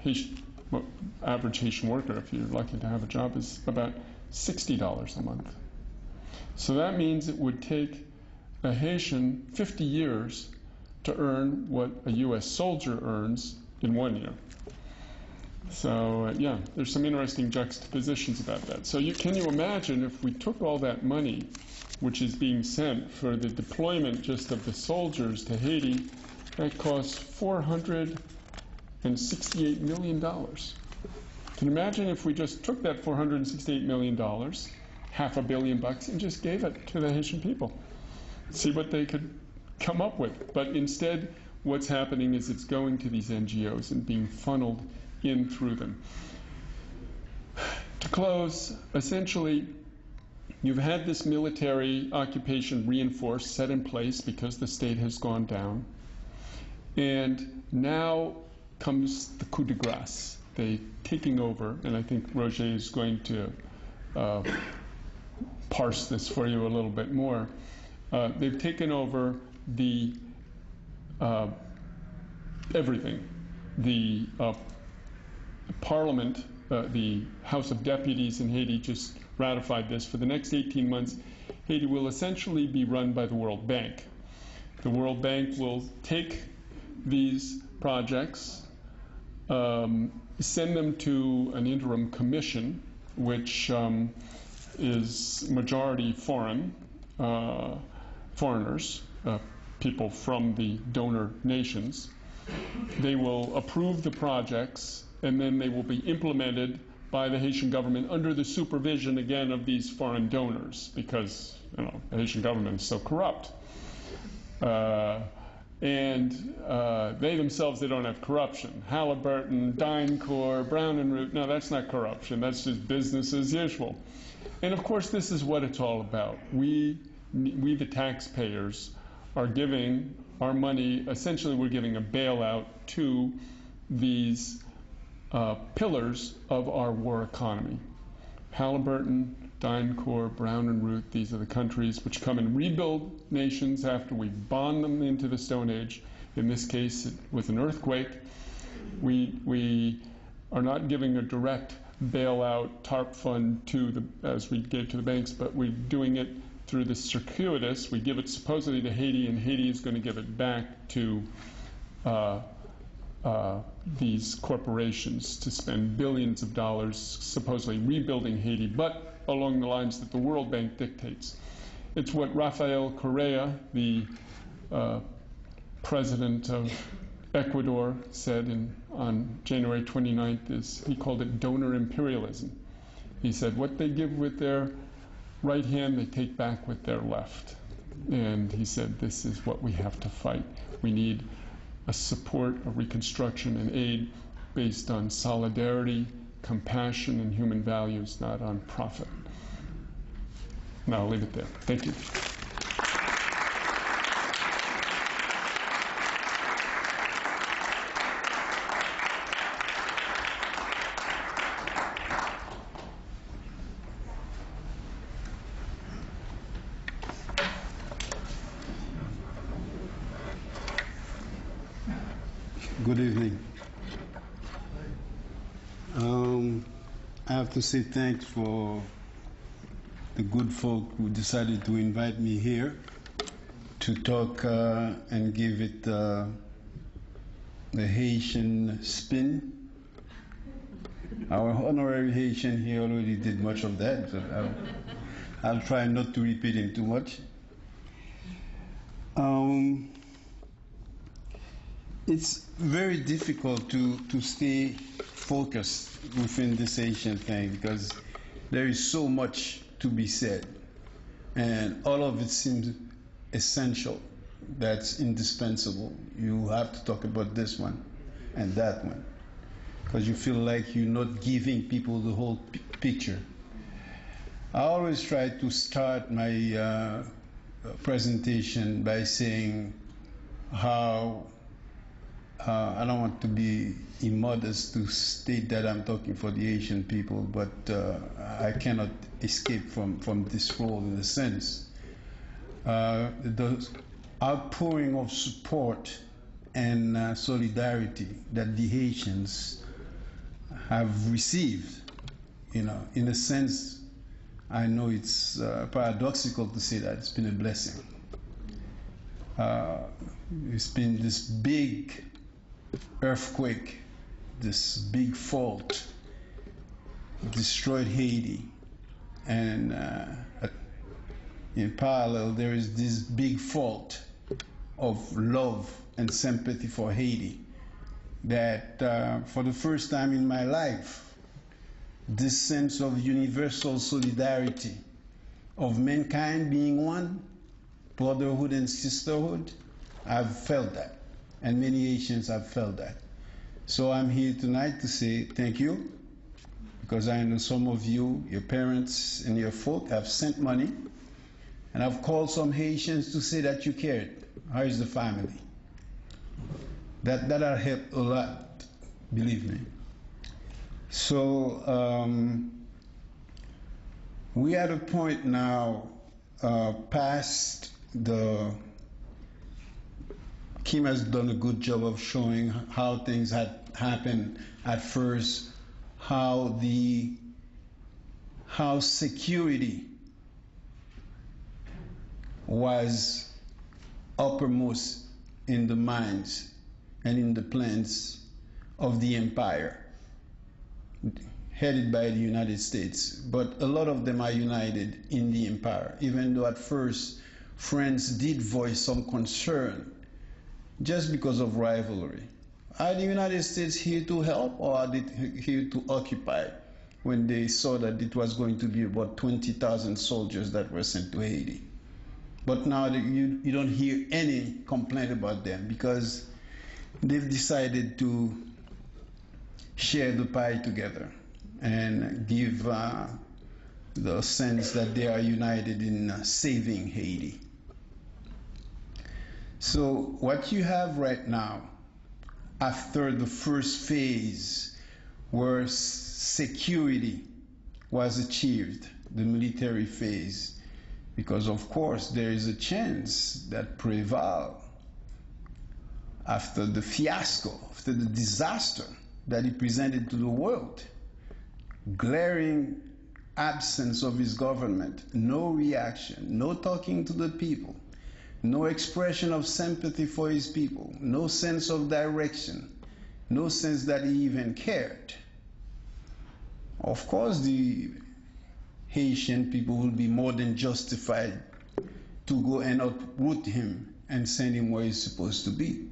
average Haitian worker, if you're lucky to have a job, is about $60 a month. So that means it would take a Haitian 50 years to earn what a U.S. soldier earns in 1 year. So yeah, there's some interesting juxtapositions about that. So can you imagine if we took all that money, which is being sent for the deployment just of the soldiers to Haiti, that costs $468 million. Can you imagine if we just took that $468 million, $500 million, and just gave it to the Haitian people? See what they could come up with. But instead, what's happening is it's going to these NGOs and being funneled in through them. To close, essentially, you've had this military occupation reinforced, set in place because the state has gone down. And now comes the coup de grace. They taking over, and I think Roger is going to parse this for you a little bit more. They've taken over the everything. The Parliament, the House of Deputies in Haiti just ratified this. For the next 18 months, Haiti will essentially be run by the World Bank. The World Bank will take these projects, send them to an interim commission, which is majority foreigners, people from the donor nations. They will approve the projects, and then they will be implemented by the Haitian government under the supervision, again, of these foreign donors, because the Haitian government is so corrupt. And they themselves, they don't have corruption. Halliburton, DynCorp, Brown and Root, no, that's not corruption. That's just business as usual. And of course, this is what it's all about. We the taxpayers, are giving our money, essentially we're giving a bailout to these pillars of our war economy. Halliburton, DynCorp, Brown and Root, these are the countries which come and rebuild nations after we bond them into the Stone Age. In this case, it was an earthquake. We are not giving a direct bailout TARP fund as we gave to the banks, but we're doing it through the circuitous. We give it supposedly to Haiti, and Haiti is going to give it back to these corporations to spend billions of dollars supposedly rebuilding Haiti, but along the lines that the World Bank dictates. It's what Rafael Correa, the president of Ecuador, said on January 29th. He called it donor imperialism. He said what they give with their right hand, they take back with their left. And he said, this is what we have to fight. We need a support, a reconstruction, and aid based on solidarity, compassion, and human values, not on profit. And I'll leave it there. Thank you. Good evening. I have to say thanks for the good folk who decided to invite me here to talk and give it the Haitian spin. Our honorary Haitian here already did much of that, so I'll try not to repeat him too much. It's very difficult to stay focused within this Asian thing because there is so much to be said, and all of it seems essential. That's indispensable. You have to talk about this one and that one because you feel like you're not giving people the whole picture. I always try to start my presentation by saying how I don't want to be immodest to state that I'm talking for the Asian people, but I cannot escape from this role in a sense. The outpouring of support and solidarity that the Haitians have received, in a sense, I know it's paradoxical to say that it's been a blessing. It's been this big earthquake, this big fault, destroyed Haiti, and in parallel there is this big fault of love and sympathy for Haiti that for the first time in my life, this sense of universal solidarity, of mankind being one, brotherhood and sisterhood, I've felt that. And many Haitians have felt that. So I'm here tonight to say thank you, because I know some of you, your parents and your folk have sent money, and I've called some Haitians to say that you cared. How is the family? That'll help a lot, believe me. So we are at a point now past the Kim has done a good job of showing how things had happened at first, how security was uppermost in the minds and in the plans of the empire, headed by the United States. But a lot of them are united in the empire, even though at first France did voice some concern just because of rivalry. Are the United States here to help, or are they here to occupy, when they saw that it was going to be about 20,000 soldiers that were sent to Haiti? But now you don't hear any complaint about them because they've decided to share the pie together and give the sense that they are united in saving Haiti. So what you have right now, after the first phase where security was achieved, the military phase, because of course there is a chance that Preval, after the fiasco, after the disaster that he presented to the world, glaring absence of his government, no reaction, no talking to the people, no expression of sympathy for his people, no sense of direction, no sense that he even cared. Of course, the Haitian people will be more than justified to go and uproot him and send him where he's supposed to be.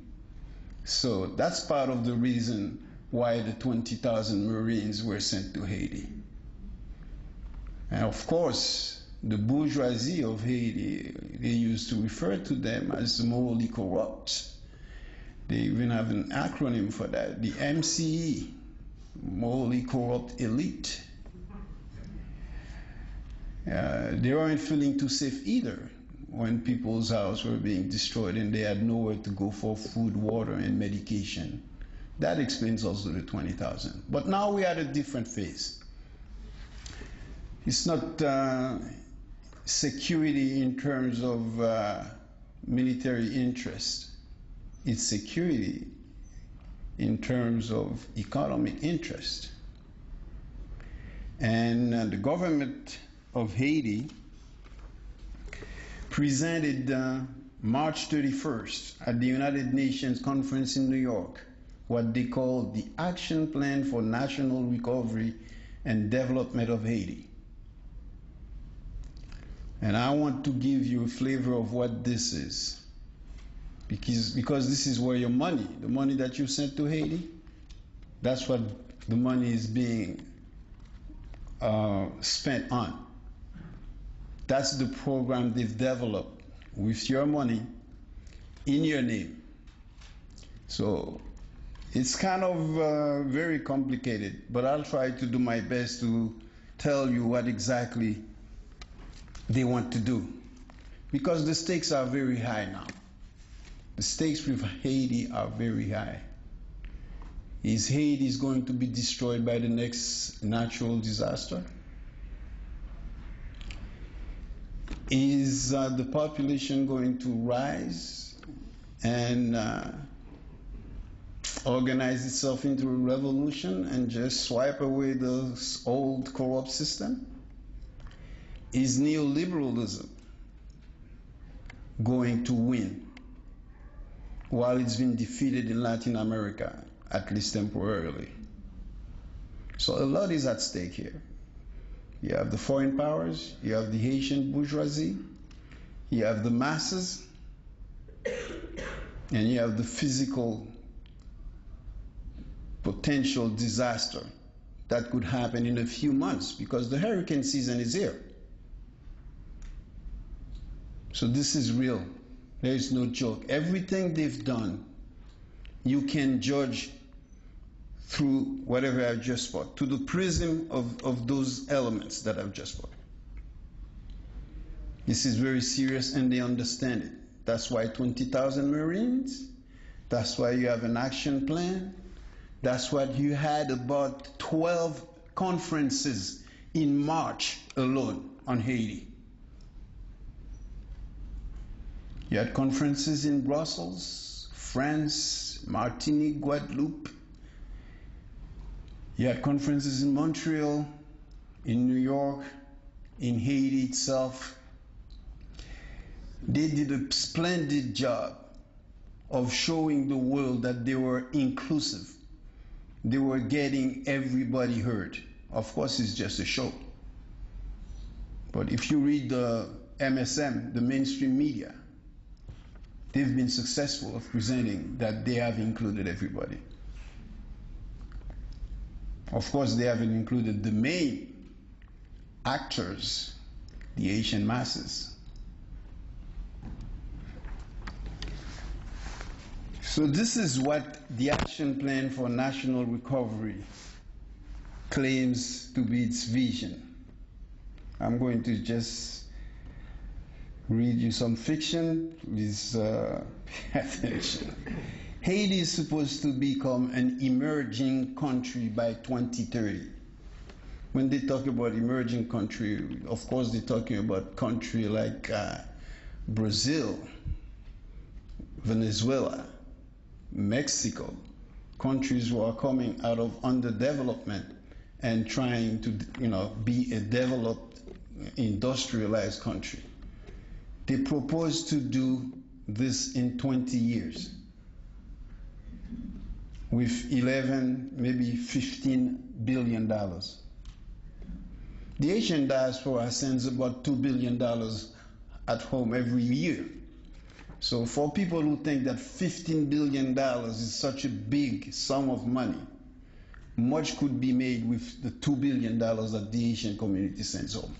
So that's part of the reason why the 20,000 Marines were sent to Haiti. And of course, the bourgeoisie of Haiti, they used to refer to them as morally corrupt. They even have an acronym for that, the MCE, morally corrupt elite. They weren't feeling too safe either when people's houses were being destroyed and they had nowhere to go for food, water, and medication. That explains also the 20,000. But now we're at a different phase. It's not security in terms of military interest. It's security in terms of economic interest. And the government of Haiti presented March 31st at the United Nations Conference in New York what they call the Action Plan for National Recovery and Development of Haiti. And I want to give you a flavor of what this is, because this is where your money, the money that you sent to Haiti, that's what the money is being spent on. That's the program they've developed with your money in your name. So it's kind of very complicated, but I'll try to do my best to tell you what exactly they want to do, because the stakes are very high now. The stakes with Haiti are very high. Is Haiti going to be destroyed by the next natural disaster? Is the population going to rise and organize itself into a revolution and just swipe away the old corrupt system? Is neoliberalism going to win while it's been defeated in Latin America, at least temporarily? So a lot is at stake here. You have the foreign powers, you have the Haitian bourgeoisie, you have the masses, and you have the physical potential disaster that could happen in a few months, because the hurricane season is here. So this is real. There is no joke. Everything they've done, you can judge through whatever I've just spoke, to the prism of those elements that I've just spoke. This is very serious, and they understand it. That's why 20,000 Marines. That's why you have an action plan. That's why you had about 12 conferences in March alone on Haiti. You had conferences in Brussels, France, Martinique, Guadeloupe. You had conferences in Montreal, in New York, in Haiti itself. They did a splendid job of showing the world that they were inclusive. They were getting everybody heard. Of course, it's just a show. But if you read the MSM, the mainstream media, they've been successful of presenting that they have included everybody. Of course, they haven't included the main actors, the Asian masses. So this is what the Action Plan for National Recovery claims to be its vision. I'm going to just read you some fiction. Please pay attention. Haiti is supposed to become an emerging country by 2030. When they talk about emerging country, of course they're talking about country like Brazil, Venezuela, Mexico, countries who are coming out of underdevelopment and trying to, be a developed, industrialized country. They propose to do this in 20 years with 11, maybe $15 billion. The Asian diaspora sends about $2 billion at home every year. So for people who think that $15 billion is such a big sum of money, much could be made with the $2 billion that the Asian community sends home.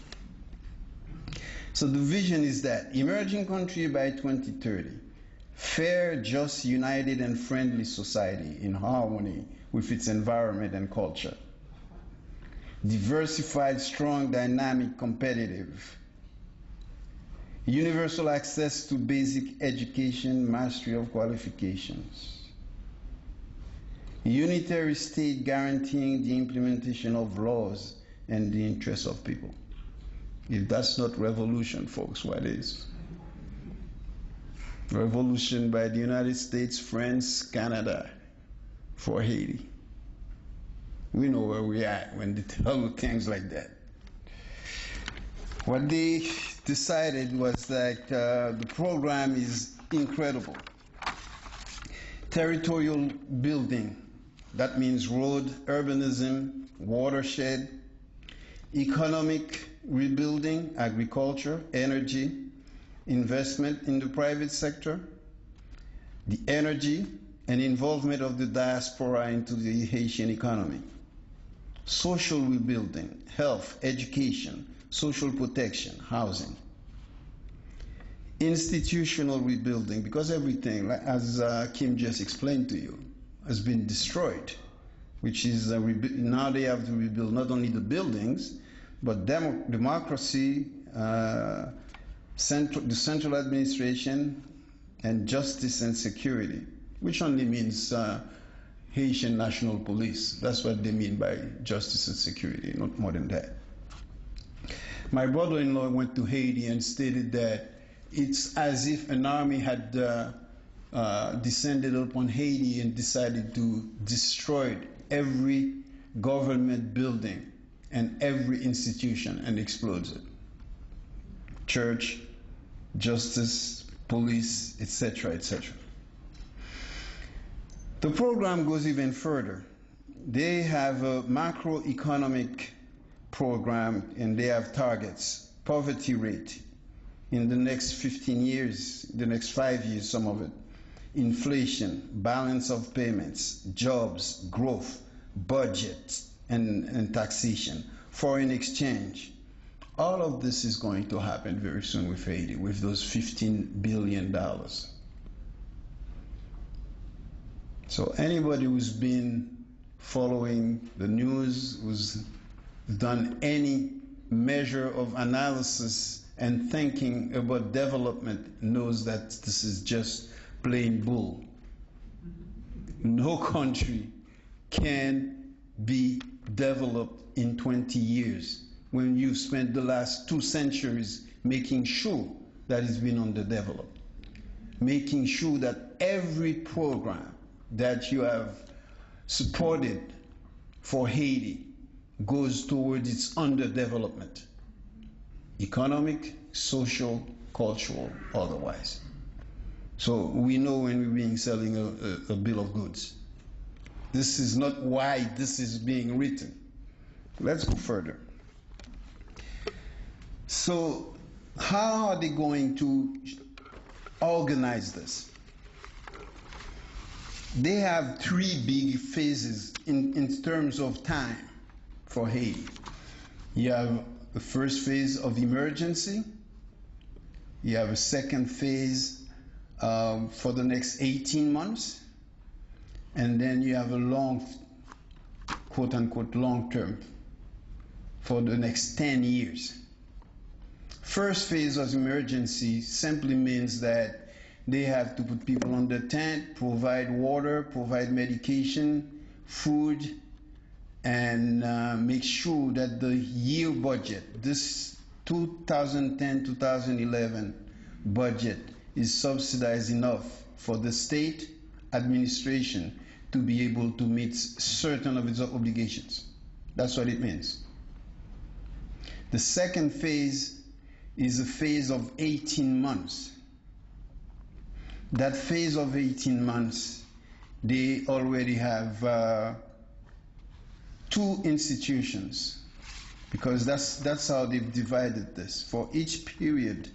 So the vision is that emerging country by 2030, fair, just, united, and friendly society in harmony with its environment and culture. Diversified, strong, dynamic, competitive. Universal access to basic education, mastery of qualifications. Unitary state guaranteeing the implementation of laws and the interests of people. If that's not revolution, folks, what is? Revolution by the United States, France, Canada for Haiti. We know where we are when they tell things like that. What they decided was that the program is incredible. Territorial building, that means road, urbanism, watershed, economic rebuilding, agriculture, energy, investment in the private sector, the energy and involvement of the diaspora into the Haitian economy, social rebuilding, health, education, social protection, housing, institutional rebuilding, because everything, as Kim just explained to you, has been destroyed, which is now they have to rebuild not only the buildings, but democracy, the central administration, and justice and security, which only means Haitian National Police. That's what they mean by justice and security, not more than that. My brother-in-law went to Haiti and stated that it's as if an army had descended upon Haiti and decided to destroy every government building and every institution and explodes it. Church, justice, police, etc., etc. The program goes even further. They have a macroeconomic program and they have targets. Poverty rate in the next 15 years, the next 5 years, some of it. Inflation, balance of payments, jobs, growth, budget, and taxation, foreign exchange. All of this is going to happen very soon with Haiti, with those $15 billion. So anybody who's been following the news, who's done any measure of analysis and thinking about development knows that this is just plain bull. No country can be developed in 20 years when you've spent the last 2 centuries making sure that it's been underdeveloped, making sure that every program that you have supported for Haiti goes towards its underdevelopment, economic, social, cultural, otherwise. So we know when we're being selling a bill of goods. This is not why this is being written. Let's go further. So how are they going to organize this? They have 3 big phases in terms of time for Haiti. You have the first phase of emergency. You have a second phase for the next 18 months. And then you have a long, quote unquote, long term for the next 10 years. First phase of emergency simply means that they have to put people on the tent, provide water, provide medication, food, and make sure that the year budget, this 2010-2011 budget, is subsidized enough for the state administration to be able to meet certain of its obligations. That's what it means. The second phase is a phase of 18 months. That phase of 18 months, they already have 2 institutions, because that's how they've divided this. For each period,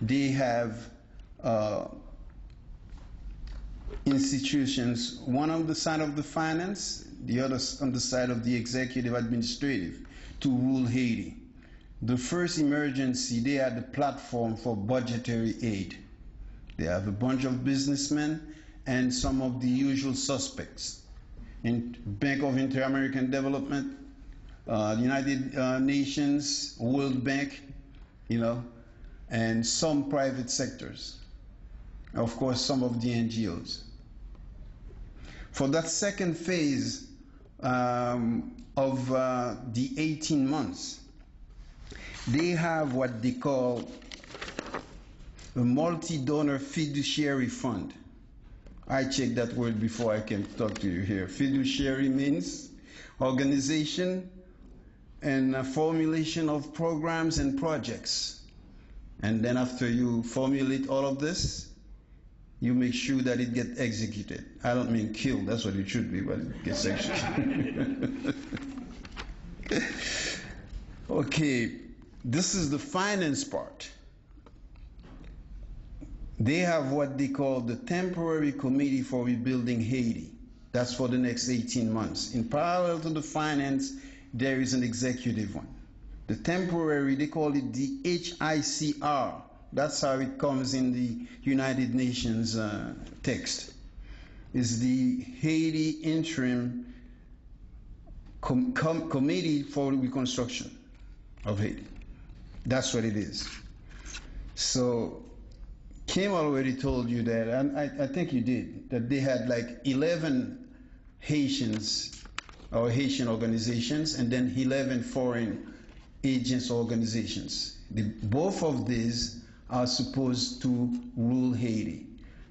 they have institutions, one on the side of the finance, the other on the side of the executive administrative, to rule Haiti. the first emergency, they had the platform for budgetary aid. They have a bunch of businessmen and some of the usual suspects. In Bank of Inter-American Development, United Nations, World Bank, and some private sectors. Of course, some of the NGOs. For that second phase of the 18 months, they have what they call a multi-donor fiduciary fund. I checked that word before I can talk to you here. Fiduciary means organization and formulation of programs and projects. And then after you formulate all of this, you make sure that it gets executed. I don't mean killed, that's what it should be, but it gets executed. Okay, this is the finance part. They have what they call the Temporary Committee for Rebuilding Haiti. That's for the next 18 months. In parallel to the finance, there is an executive one. The temporary, they call it the HICR. That's how it comes in the United Nations text. It's the Haiti Interim Committee for Reconstruction of Haiti. That's what it is. So Kim already told you that, and I think you did, that they had like 11 Haitians or Haitian organizations and then 11 foreign agents organizations. Both of these are supposed to rule Haiti.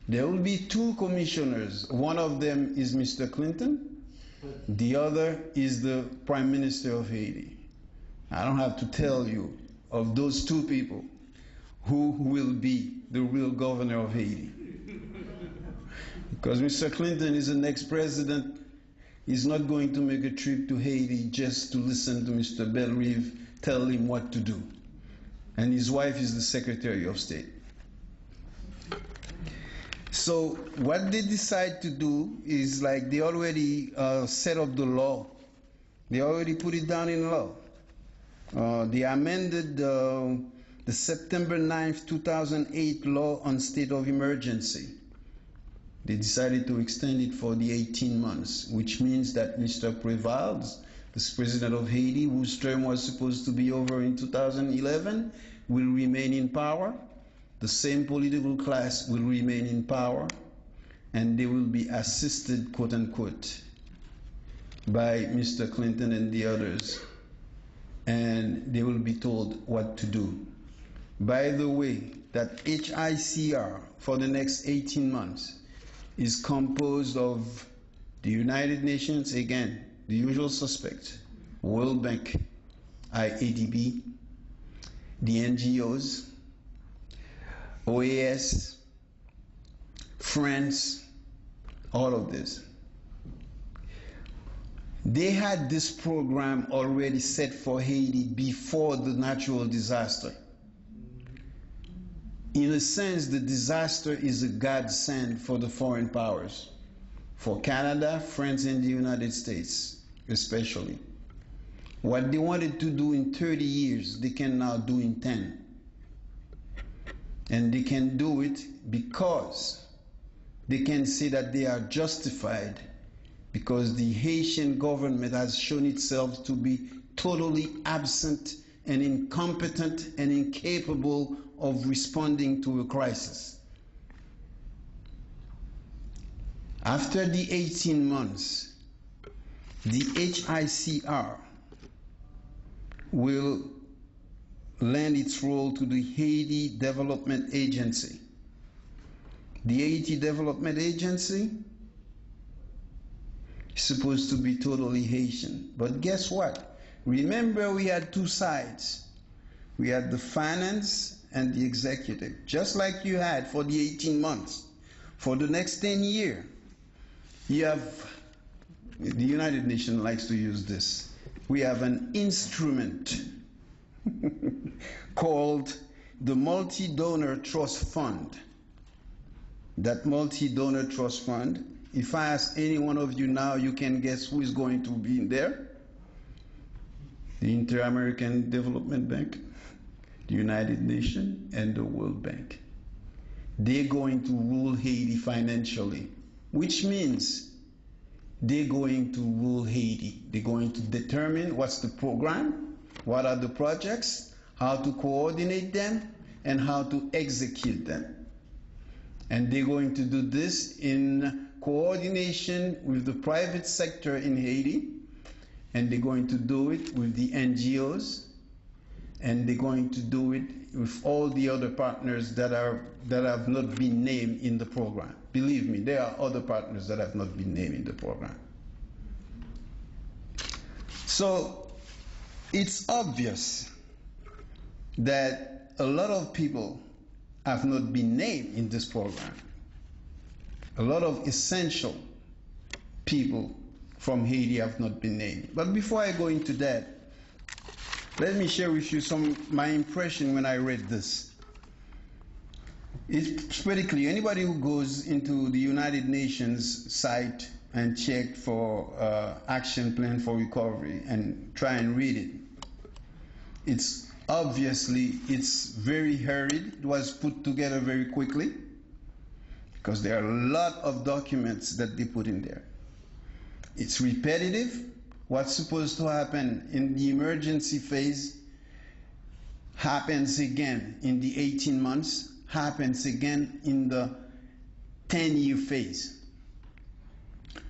There will be two commissioners. One of them is Mr. Clinton. The other is the Prime Minister of Haiti. I don't have to tell you of those two people who will be the real governor of Haiti. Because Mr. Clinton is the next president. He's not going to make a trip to Haiti just to listen to Mr. Bellerive tell him what to do. And his wife is the Secretary of State. So what they decide to do is like they already set up the law. They already put it down in law. They amended the September 9th, 2008 law on state of emergency. They decided to extend it for the 18 months, which means that Mr. Preval's, the president of Haiti, whose term was supposed to be over in 2011, will remain in power. The same political class will remain in power, and they will be assisted, quote unquote, by Mr. Clinton and the others, and they will be told what to do. By the way, that HICR for the next 18 months is composed of the United Nations, again, the usual suspects, World Bank, IADB, the NGOs, OAS, France, all of this. They had this program already set for Haiti before the natural disaster. In a sense, the disaster is a godsend for the foreign powers, for Canada, France, and the United States, especially. What they wanted to do in 30 years, they can now do in 10. And they can do it because they can say that they are justified because the Haitian government has shown itself to be totally absent and incompetent and incapable of responding to a crisis. After the 18 months, the HICR will lend its role to the Haiti Development Agency. The Haiti Development Agency is supposed to be totally Haitian. But guess what? Remember, we had two sides. We had the finance and the executive, just like you had for the 18 months. For the next 10 years, you have, the United Nations likes to use this, we have an instrument called the Multi-Donor Trust Fund. That Multi-Donor Trust Fund, if I ask any one of you now, you can guess who is going to be in there? the Inter-American Development Bank, the United Nations, and the World Bank. They're going to rule Haiti financially, which means they're going to rule Haiti. They're going to determine what's the program, what are the projects, how to coordinate them, and how to execute them. And they're going to do this in coordination with the private sector in Haiti, and they're going to do it with the NGOs, and they're going to do it with all the other partners that have not been named in the program. Believe me, there are other partners that have not been named in the program. So it's obvious that a lot of people have not been named in this program. A lot of essential people from Haiti have not been named. But before I go into that, let me share with you my impression when I read this. It's pretty clear. Anybody who goes into the United Nations site and check for action plan for recovery and try and read it, it's very hurried. It was put together very quickly because there are a lot of documents that they put in there. It's repetitive. What's supposed to happen in the emergency phase happens again in the 18 months, happens again in the 10-year phase.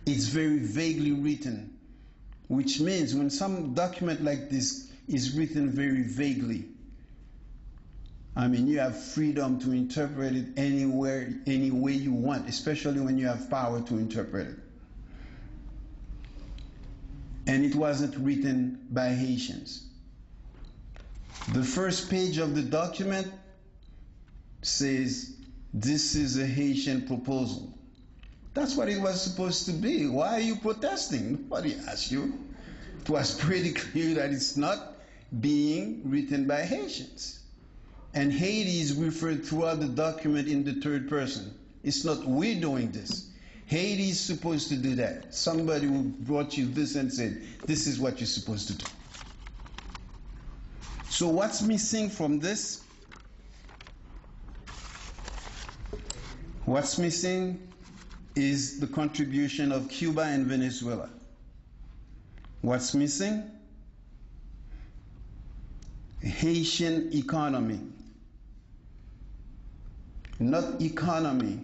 It's very vaguely written, which means when some document like this is written very vaguely, I mean, you have freedom to interpret it anywhere, any way you want, especially when you have power to interpret it. And it wasn't written by Haitians. The first page of the document says, this is a Haitian proposal. That's what it was supposed to be. Why are you protesting? Nobody asked you. It was pretty clear that it's not being written by Haitians. And Haiti is referred throughout the document in the third person. It's not we doing this. Haiti is supposed to do that. Somebody who brought you this and said, this is what you're supposed to do. So what's missing from this? What's missing is the contribution of Cuba and Venezuela. What's missing? Haitian economy. Not economy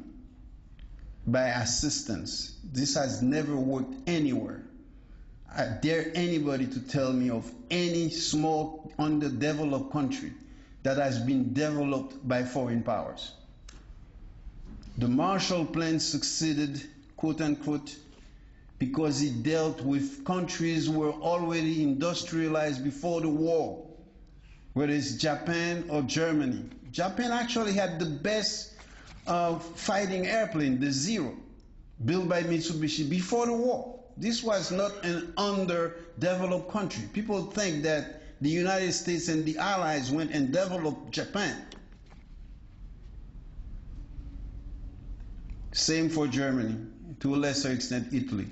by assistance. This has never worked anywhere. I dare anybody to tell me of any small underdeveloped country that has been developed by foreign powers. The Marshall Plan succeeded, quote unquote, because it dealt with countries who were already industrialized before the war, whether it's Japan or Germany. Japan actually had the best fighting airplane, the Zero, built by Mitsubishi before the war. This was not an underdeveloped country. People think that the United States and the Allies went and developed Japan. Same for Germany, to a lesser extent Italy.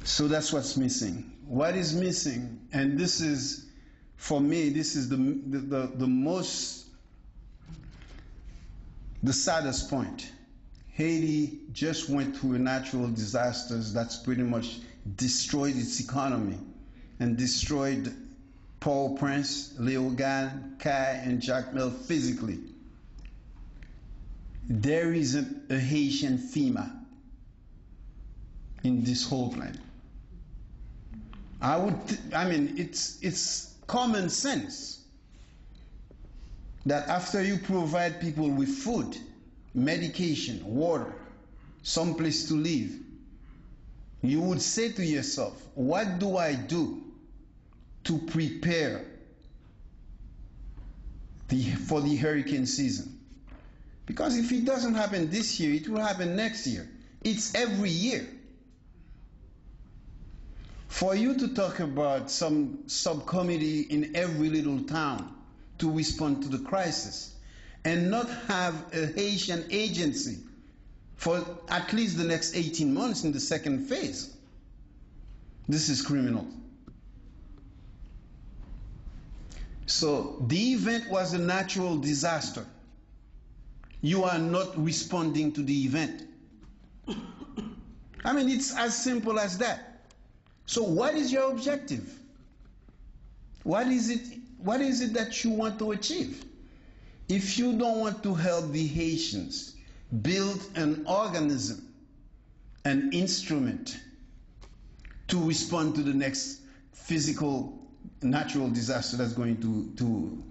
So that's what's missing. What is missing, and this is, for me, this is the saddest point. Haiti just went through a natural disaster that's pretty much destroyed its economy and destroyed Port-au-Prince, Léogane, Kai, and Jacmel physically. There isn't a Haitian FEMA in this whole plan. It's common sense that after you provide people with food, medication, water, someplace to live, you would say to yourself, what do I do to prepare for the hurricane season? Because if it doesn't happen this year, it will happen next year. It's every year. For you to talk about some subcommittee in every little town to respond to the crisis and not have a Haitian agency for at least the next 18 months in the second phase, This is criminal. So the event was a natural disaster. You are not responding to the event. I mean, it's as simple as that. So what is your objective? What is it that you want to achieve? If you don't want to help the Haitians build an organism, an instrument to respond to the next physical, natural disaster that's going to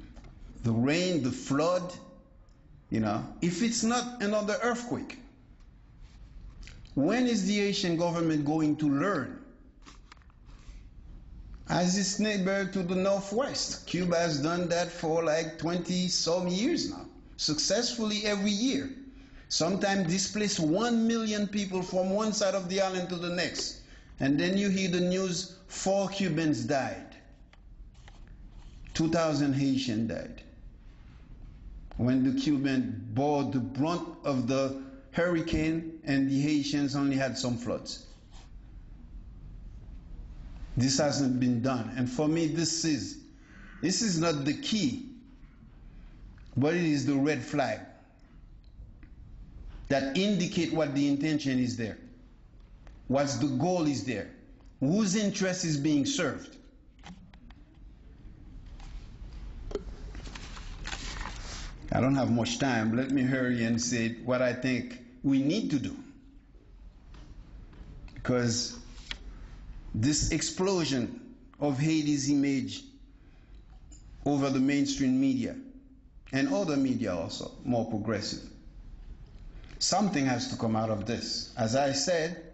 the rain, the flood, if it's not another earthquake, when is the Haitian government going to learn? As its neighbor to the northwest, Cuba has done that for like 20-some years now, successfully every year. Sometimes displaced 1 million people from one side of the island to the next. And then you hear the news, 4 Cubans died. 2,000 Haitians died. When the Cubans bore the brunt of the hurricane and the Haitians only had some floods. This hasn't been done. And for me, this is not the key, but it is the red flag that indicate what the intention is there. What's the goal is there. Whose interest is being served. I don't have much time. Let me hurry and say what I think we need to do. Because this explosion of Haiti's image over the mainstream media and other media also, more progressive. Something has to come out of this. As I said,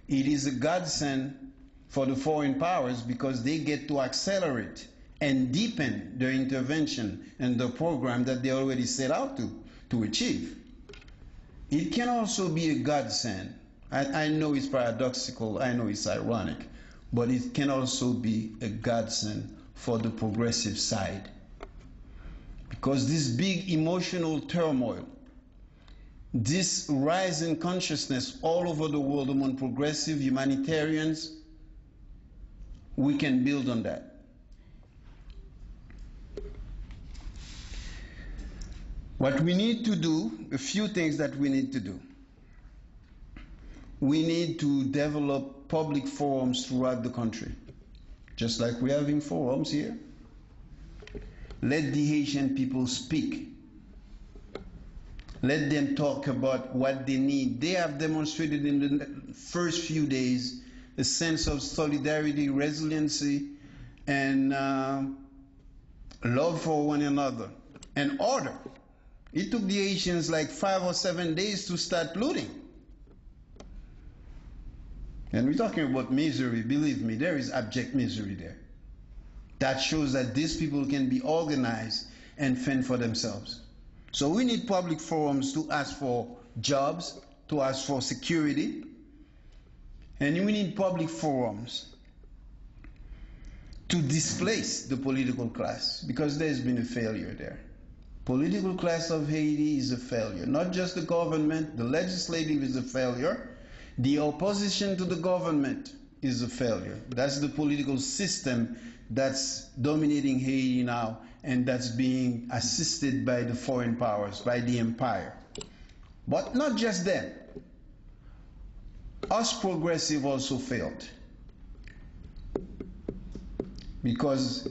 it is a godsend for the foreign powers because they get to accelerate and deepen their intervention and the program that they already set out to achieve. It can also be a godsend. I know it's paradoxical, I know it's ironic, but it can also be a godsend for the progressive side. Because this big emotional turmoil, this rise in consciousness all over the world among progressive humanitarians, we can build on that. What we need to do, a few things that we need to do. We need to develop public forums throughout the country, just like we're having forums here. Let the Haitian people speak. Let them talk about what they need. They have demonstrated in the first few days a sense of solidarity, resiliency, and love for one another, and order. It took the Haitians like 5 or 7 days to start looting. And we're talking about misery. Believe me, there is abject misery there. That shows that these people can be organized and fend for themselves. So we need public forums to ask for jobs, to ask for security. And we need public forums to displace the political class, because there's been a failure there. Political class of Haiti is a failure. Not just the government, the legislative is a failure. The opposition to the government is a failure. That's the political system that's dominating Haiti now, and that's being assisted by the foreign powers, by the empire. But not just them. Us progressive also failed. Because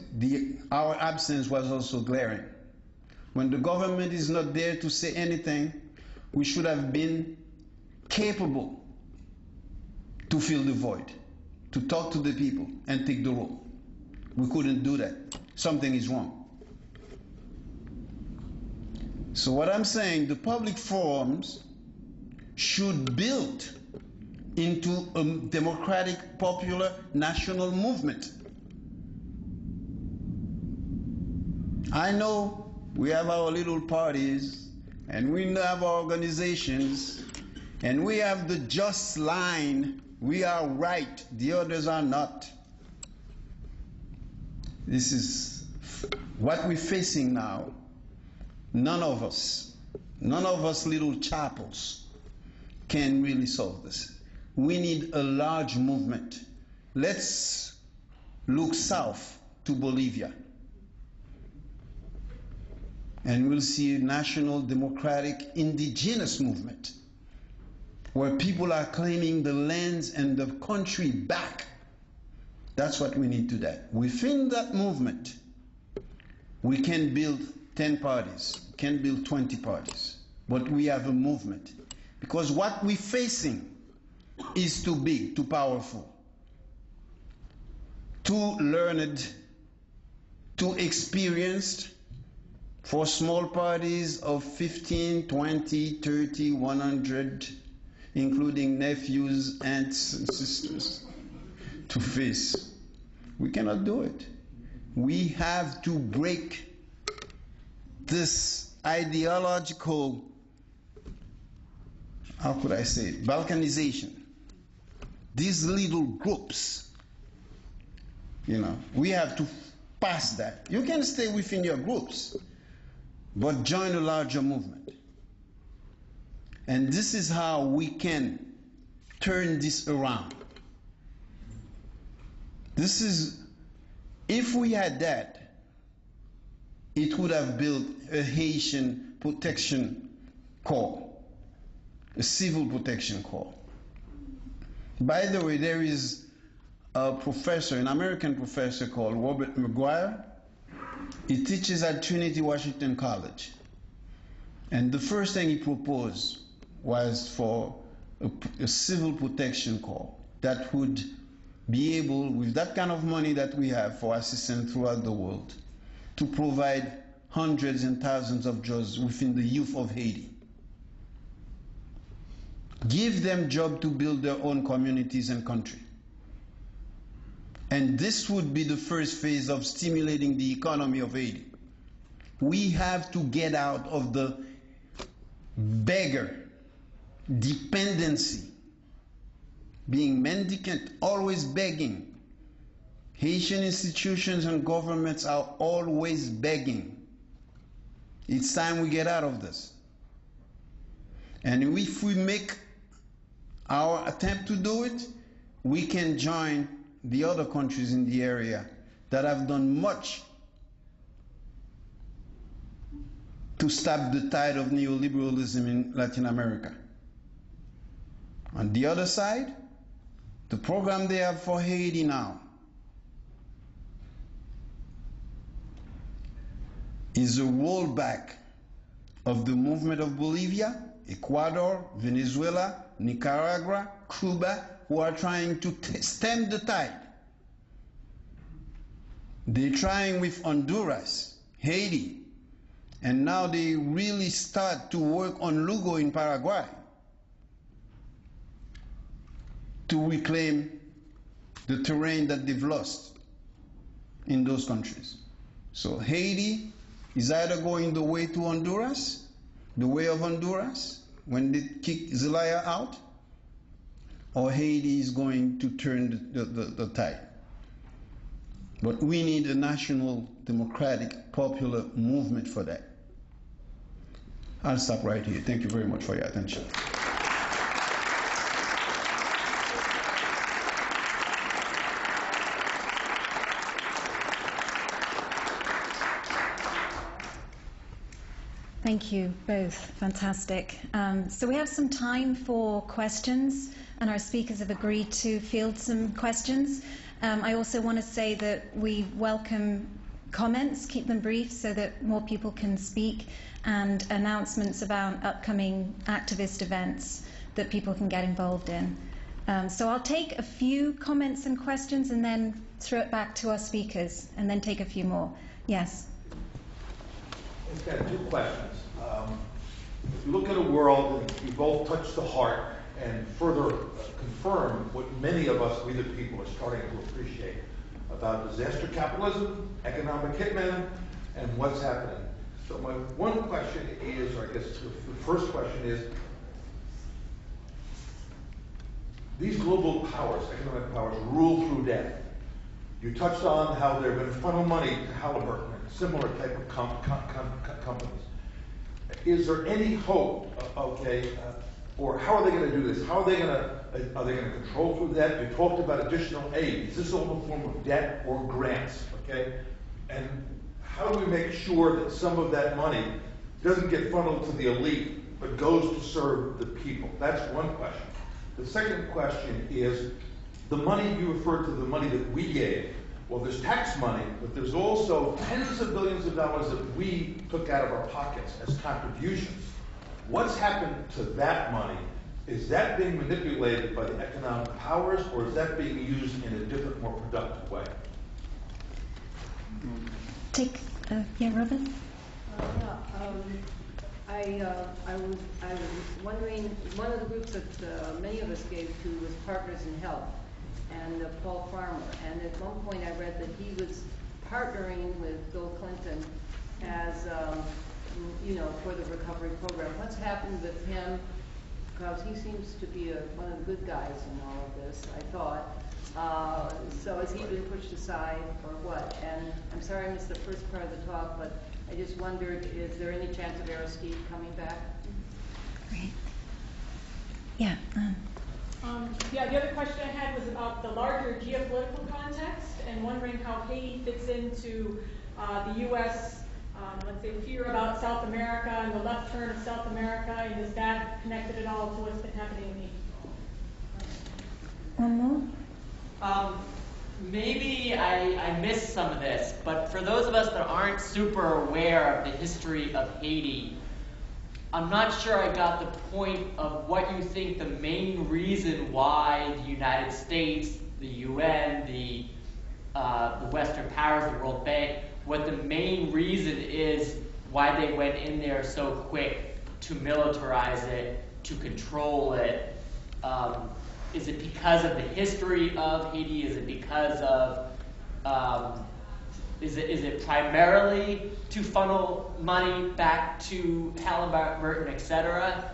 our absence was also glaring. When the government is not there to say anything, we should have been capable to fill the void, to talk to the people and take the role. We couldn't do that. Something is wrong. So what I'm saying, the public forums should build into a democratic, popular, national movement. I know we have our little parties, and we have our organizations, and we have the just line. We are right, the others are not. This is what we're facing now. None of us little chapels can really solve this. We need a large movement let's look south to Bolivia. And we'll see a national democratic indigenous movement where people are claiming the lands and the country back. That's what we need to do. Within that movement, we can build 10 parties, can build 20 parties, but we have a movement. Because what we're facing is too big, too powerful, too learned, too experienced for small parties of 15, 20, 30, 100, including nephews, aunts, and sisters, to face. We cannot do it. We have to break this ideological, how could I say it, balkanization. These little groups, we have to pass that. You can stay within your groups, but join a larger movement. And this is how we can turn this around. This is, if we had that, it would have built a Haitian protection corps, a civil protection corps. By the way, there is a professor, an American professor called Robert McGuire. He teaches at Trinity Washington College. And the first thing he proposed was for a civil protection corps that would be able, with that kind of money that we have for assistance throughout the world, to provide hundreds and thousands of jobs within the youth of Haiti. Give them jobs to build their own communities and country. And this would be the first phase of stimulating the economy of Haiti. We have to get out of the beggar dependency, being mendicant, always begging. Haitian institutions and governments are always begging. It's time we get out of this. And if we make our attempt to do it, we can join the other countries in the area that have done much to stop the tide of neoliberalism in Latin America. On the other side, the program they have for Haiti now is a rollback of the movement of Bolivia, Ecuador, Venezuela, Nicaragua, Cuba, who are trying to stem the tide. They're trying with Honduras, Haiti, and now they really start to work on Lugo in Paraguay to reclaim the terrain that they've lost in those countries. So Haiti is either going the way to Honduras, the way of Honduras, when they kick Zelaya out, or Haiti is going to turn the tide. But we need a national, democratic, popular movement for that. I'll stop right here. Thank you very much for your attention. Thank you both. Fantastic. So we have some time for questions, and our speakers have agreed to field some questions. I also want to say that we welcome comments, keep them brief so that more people can speak, and announcements about upcoming activist events that people can get involved in. So I'll take a few comments and questions and then throw it back to our speakers, and then take a few more. Yes? I've got two questions. If you look at a world, and you both touch the heart and further confirm what many of us, we the people, are starting to appreciate about disaster capitalism, economic hitmen, and what's happening. So my one question is, or I guess the first question is, these global powers, economic powers, rule through debt. You touched on how they're going to funnel money to Halliburton and similar type of companies. Is there any hope, or how are they going to do this? How are they going to Are they going to control through that? You talked about additional aid. Is this all in the form of debt or grants? Okay, and how do we make sure that some of that money doesn't get funneled to the elite, but goes to serve the people? That's one question. The second question is, the money you referred to, the money that we gave. Well, there's tax money, but there's also tens of billions of dollars that we took out of our pockets as contributions. What's happened to that money? Is that being manipulated by the economic powers, or is that being used in a different, more productive way? Robert? I was wondering, one of the groups that many of us gave to was Partners in Health, and Paul Farmer. And at one point I read that he was partnering with Bill Clinton as, for the recovery program. What's happened with him? Because he seems to be one of the good guys in all of this, I thought. So has he been pushed aside or what? And I'm sorry I missed the first part of the talk, but I just wondered, is there any chance of Aristide coming back? Great. Yeah. The other question I had was about the larger geopolitical context and wondering how Haiti fits into the U.S., let's say, fear about South America and the left turn of South America, and is that connected at all to what's been happening in Haiti? One more? Maybe I missed some of this, but for those of us that aren't super aware of the history of Haiti, I'm not sure I got the point of what you think the main reason why the United States, the UN, the Western powers, the World Bank, what the main reason is why they went in there so quick to militarize it, to control it. Is it because of the history of Haiti? Is it because of, is it primarily to funnel money back to Halliburton, et cetera?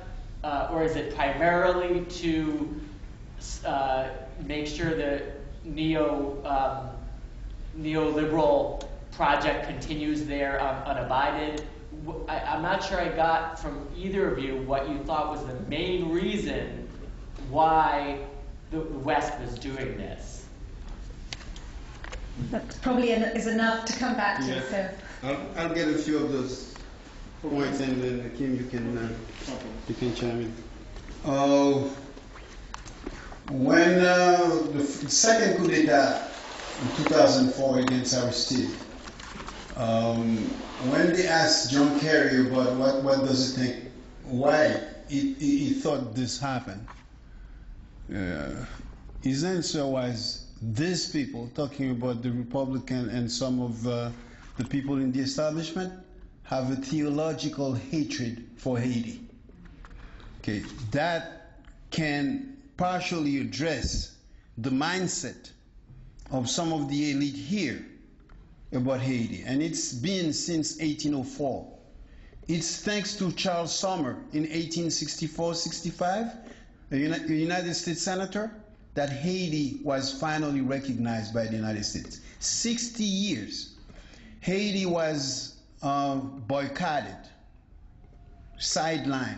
Or is it primarily to make sure the neoliberal project continues there unabated? I'm not sure I got from either of you what you thought was the main reason why the West was doing this. That probably is enough to come back to. Yeah. So. I'll get a few of those points, and then Kim, you can chime in. When the second coup d'etat in 2004 against Aristide, when they asked John Kerry about what does he think, why he thought this happened, his answer was, these people, talking about the Republican and some of the people in the establishment, have a theological hatred for Haiti. Okay, that can partially address the mindset of some of the elite here about Haiti, and it's been since 1804. It's thanks to Charles Sumner in 1864-65, a United States senator, that Haiti was finally recognized by the United States. 60 years, Haiti was boycotted, sidelined.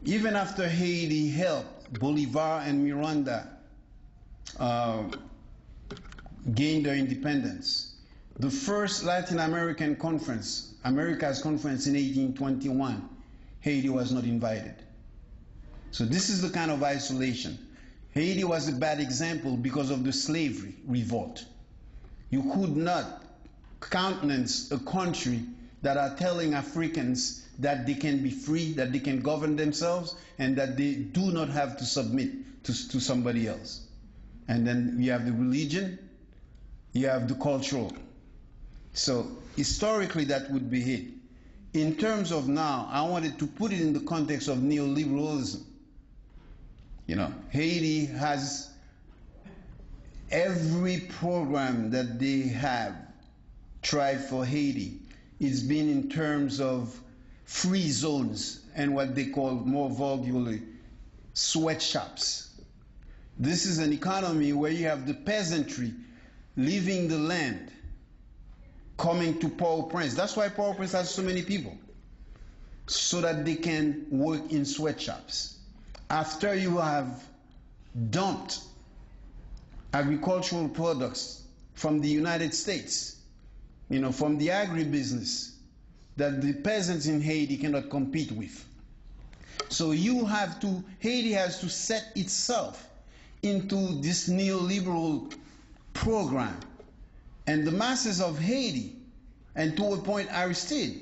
Even after Haiti helped Bolivar and Miranda gain their independence, the first Latin American conference, America's conference in 1821, Haiti was not invited. So this is the kind of isolation. Haiti was a bad example because of the slavery revolt. You could not countenance a country that are telling Africans that they can be free, that they can govern themselves, and that they do not have to submit to somebody else. And then you have the religion, you have the cultural. So historically that would be it. In terms of now, I wanted to put it in the context of neoliberalism. You know, Haiti has every program that they have tried for Haiti. It's been in terms of free zones and what they call more vulgarly sweatshops. This is an economy where you have the peasantry leaving the land, coming to Port-au-Prince. That's why Port-au-Prince has so many people, so that they can work in sweatshops. After you have dumped agricultural products from the United States, from the agribusiness that the peasants in Haiti cannot compete with. So Haiti has to set itself into this neoliberal program. And the masses of Haiti, and to a point Aristide,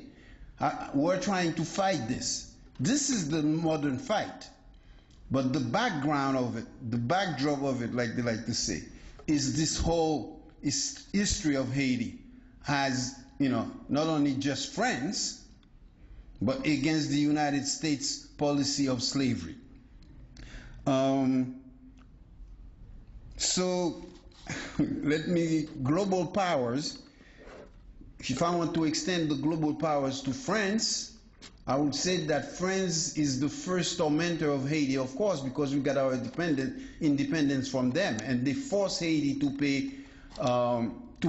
were trying to fight this. This is the modern fight. But the background of it, the backdrop of it, like they like to say, is this whole history of Haiti as, not only just friends, but against the United States policy of slavery. So global powers, if I want to extend the global powers to France, I would say that France is the first tormentor of Haiti, of course, because we got our independence from them, and they forced Haiti to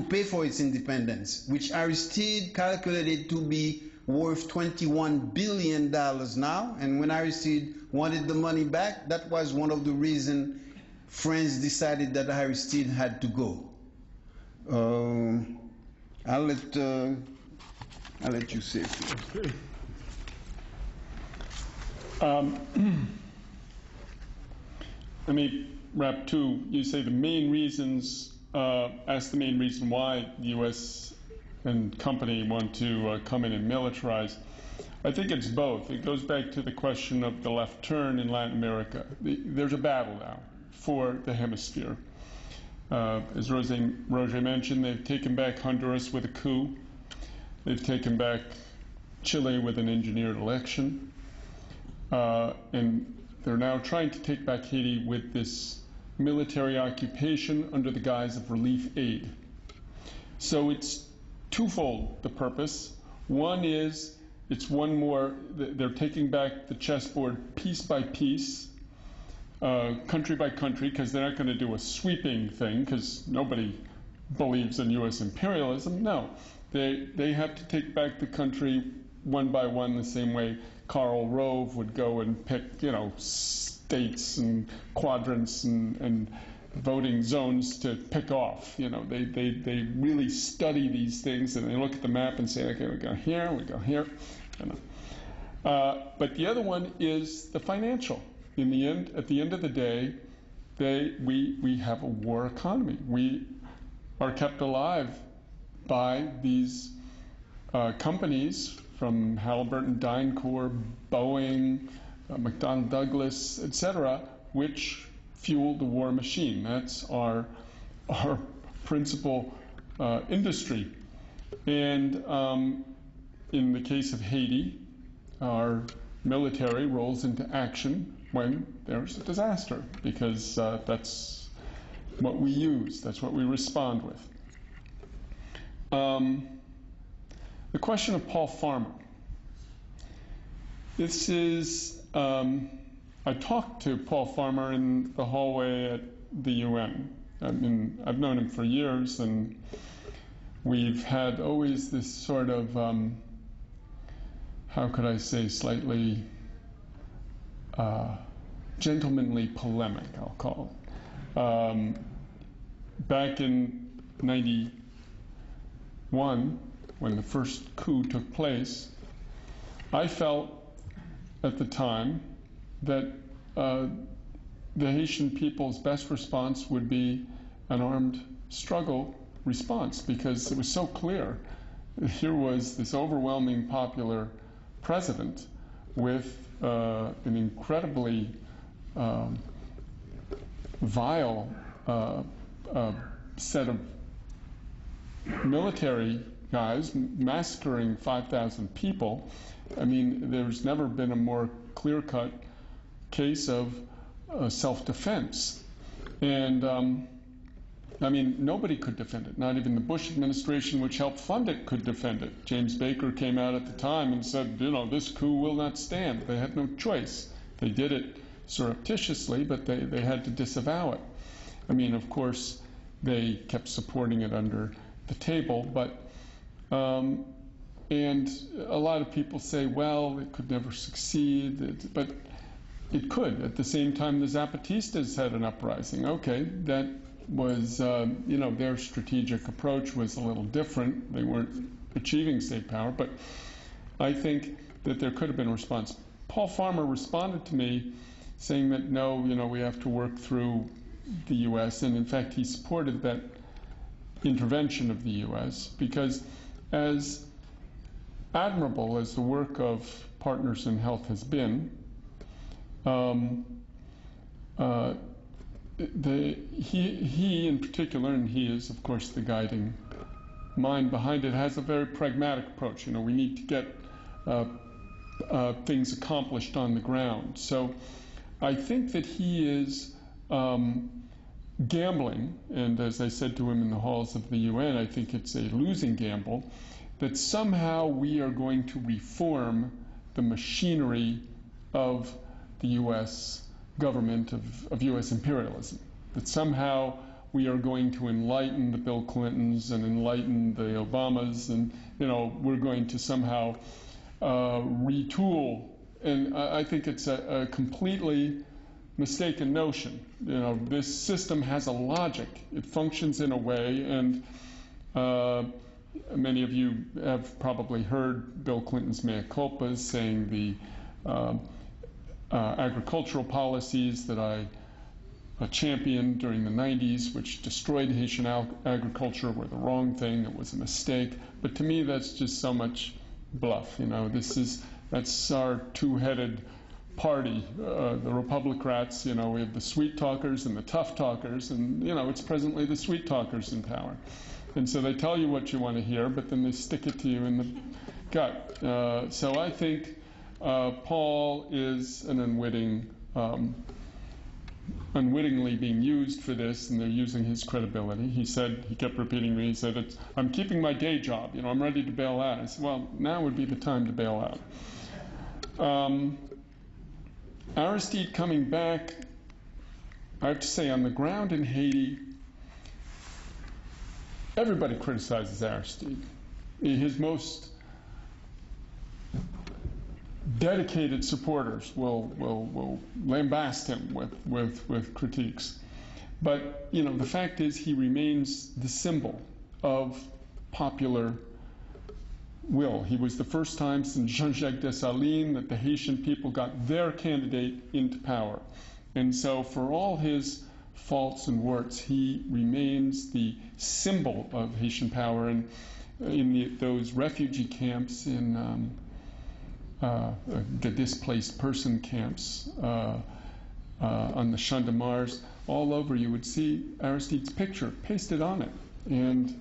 pay for its independence, which Aristide calculated to be worth $21 billion now. And when Aristide wanted the money back, that was one of the reasons France decided that Aristide had to go. I'll let you say it. Let me wrap too. You say the main reasons, ask the main reason why the U.S. and company want to come in and militarize. I think it's both. It goes back to the question of the left turn in Latin America. There's a battle now for the hemisphere. As Roger mentioned, they've taken back Honduras with a coup. They've taken back Chile with an engineered election. And they're now trying to take back Haiti with this military occupation under the guise of relief aid. So it's twofold, the purpose. One is, they're taking back the chessboard piece by piece, country by country, because they're not going to do a sweeping thing, because nobody believes in U.S. imperialism. No, they have to take back the country one by one, the same way Karl Rove would go and pick, states and quadrants and voting zones to pick off. They really study these things, and they look at the map and say, okay, we go here, we go here. But the other one is the financial. At the end of the day, we have a war economy. We are kept alive by these companies from Halliburton, DynCorp, Boeing, McDonnell Douglas, etc., which fuel the war machine. That's our principal industry. And in the case of Haiti, our military rolls into action when there's a disaster, because that's what we use, that's what we respond with. The question of Paul Farmer. This is, I talked to Paul Farmer in the hallway at the UN. I've known him for years, and we've had always this sort of, how could I say, slightly gentlemanly polemic, I'll call it. Back in '91, when the first coup took place, I felt at the time that the Haitian people's best response would be an armed struggle response, because it was so clear. Here was this overwhelming popular president with an incredibly vile set of military guys massacring 5,000 people. I mean, there's never been a more clear-cut case of self-defense. And I mean, nobody could defend it. Not even the Bush administration, which helped fund it, could defend it. James Baker came out at the time and said, this coup will not stand. They had no choice. They did it surreptitiously, but they had to disavow it. I mean, of course, they kept supporting it under the table, but and a lot of people say, well, it could never succeed. But it could. At the same time, the Zapatistas had an uprising. Okay, that was, their strategic approach was a little different. They weren't achieving state power, but I think that there could have been a response. Paul Farmer responded to me saying that no, we have to work through the U.S., and in fact he supported that intervention of the U.S. because as admirable as the work of Partners in Health has been, he in particular, and he is of course the guiding mind behind it, has a very pragmatic approach. We need to get things accomplished on the ground. So I think that he is gambling, and as I said to him in the halls of the UN, I think it's a losing gamble, that somehow we are going to reform the machinery of the U.S. government, of U.S. imperialism, that somehow we are going to enlighten the Bill Clintons and enlighten the Obamas, and we're going to somehow retool. And I think it's a completely mistaken notion. This system has a logic. It functions in a way, and many of you have probably heard Bill Clinton's mea culpas, saying the agricultural policies that I championed during the 90s, which destroyed Haitian agriculture, were the wrong thing. It was a mistake. But to me, that's just so much bluff. That's our two-headed party, the Republicrats. We have the sweet talkers and the tough talkers, and it's presently the sweet talkers in power. And so they tell you what you want to hear, but then they stick it to you in the gut. So I think Paul is an unwittingly being used for this, and they're using his credibility. He kept repeating to me, he said, I'm keeping my day job, I'm ready to bail out. I said, well, now would be the time to bail out. Aristide coming back, I have to say, on the ground in Haiti, everybody criticizes Aristide. His most dedicated supporters will lambast him with critiques. But the fact is, he remains the symbol of popular will. He was the first time since Jean-Jacques Dessalines that the Haitian people got their candidate into power. And so for all his faults and warts, he remains the symbol of Haitian power. And in those refugee camps, in the displaced person camps on the Champ de Mars, all over you would see Aristide's picture pasted on it. And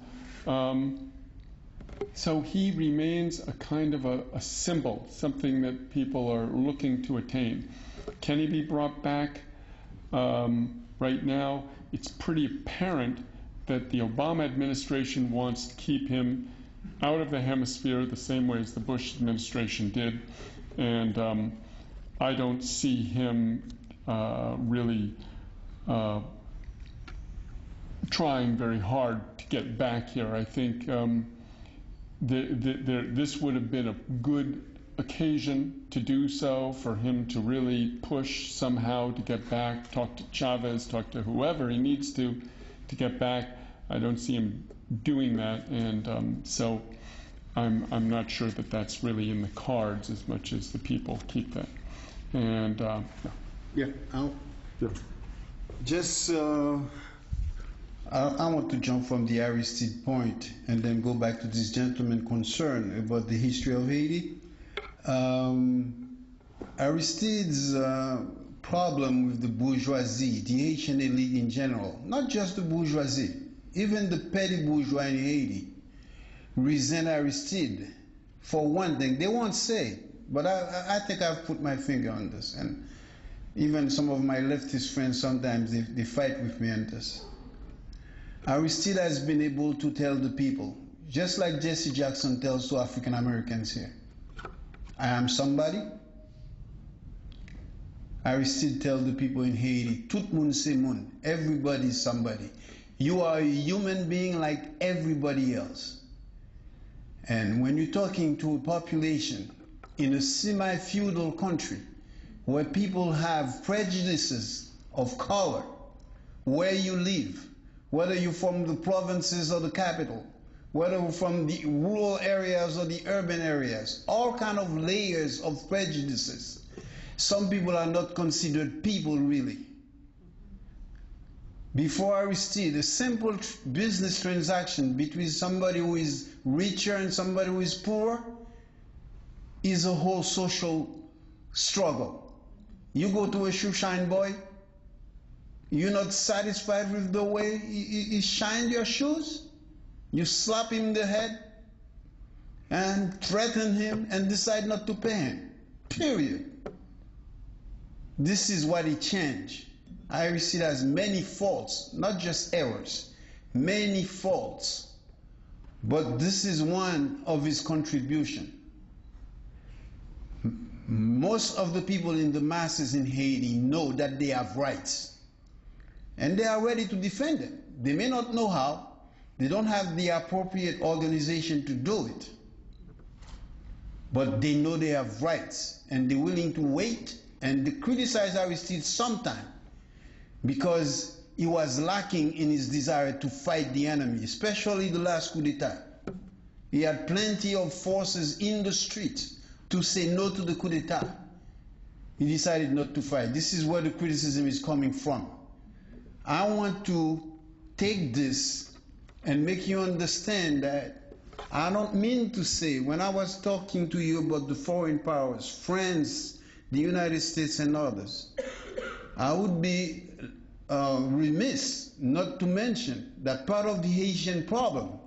so he remains a kind of a symbol, something that people are looking to attain. Can he be brought back? Right now, it's pretty apparent that the Obama administration wants to keep him out of the hemisphere the same way as the Bush administration did. And I don't see him really trying very hard to get back here. I think this would have been a good occasion to do so, for him to really push somehow to get back, talk to Chavez, talk to whoever he needs to get back. I don't see him doing that, and so I'm not sure that that's really in the cards as much as the people keep that. And just I want to jump from the Aristide point and then go back to this gentleman's concern about the history of Haiti. Aristide's problem with the bourgeoisie, the Haitian elite in general, not just the bourgeoisie, even the petty bourgeois in Haiti, resent Aristide. For one thing, they won't say, but I think I've put my finger on this, and even some of my leftist friends sometimes they fight with me on this. Aristide has been able to tell the people, just like Jesse Jackson tells to African Americans here, I am somebody. Aristide tells the people in Haiti, tout moun se moun, everybody is somebody. You are a human being like everybody else. And when you're talking to a population in a semi-feudal country, where people have prejudices of color, where you live, whether you're from the provinces or the capital, whether you're from the rural areas or the urban areas, all kind of layers of prejudices. Some people are not considered people really. Before Aristide, a simple business transaction between somebody who is richer and somebody who is poor is a whole social struggle. You go to a shoe shine boy, you're not satisfied with the way he shined your shoes, you slap him in the head and threaten him and decide not to pay him. Period. This is what he changed. Aristide has many faults, not just errors, many faults. But this is one of his contributions. Most of the people in the masses in Haiti know that they have rights, and they are ready to defend them. They may not know how, they don't have the appropriate organization to do it, but they know they have rights, and they're willing to wait, and they criticize Aristide sometimes because he was lacking in his desire to fight the enemy, especially the last coup d'etat. He had plenty of forces in the streets to say no to the coup d'etat. He decided not to fight. This is where the criticism is coming from. I want to take this and make you understand that I don't mean to say, when I was talking to you about the foreign powers, France, the United States and others, I would be remiss not to mention that part of the Haitian problem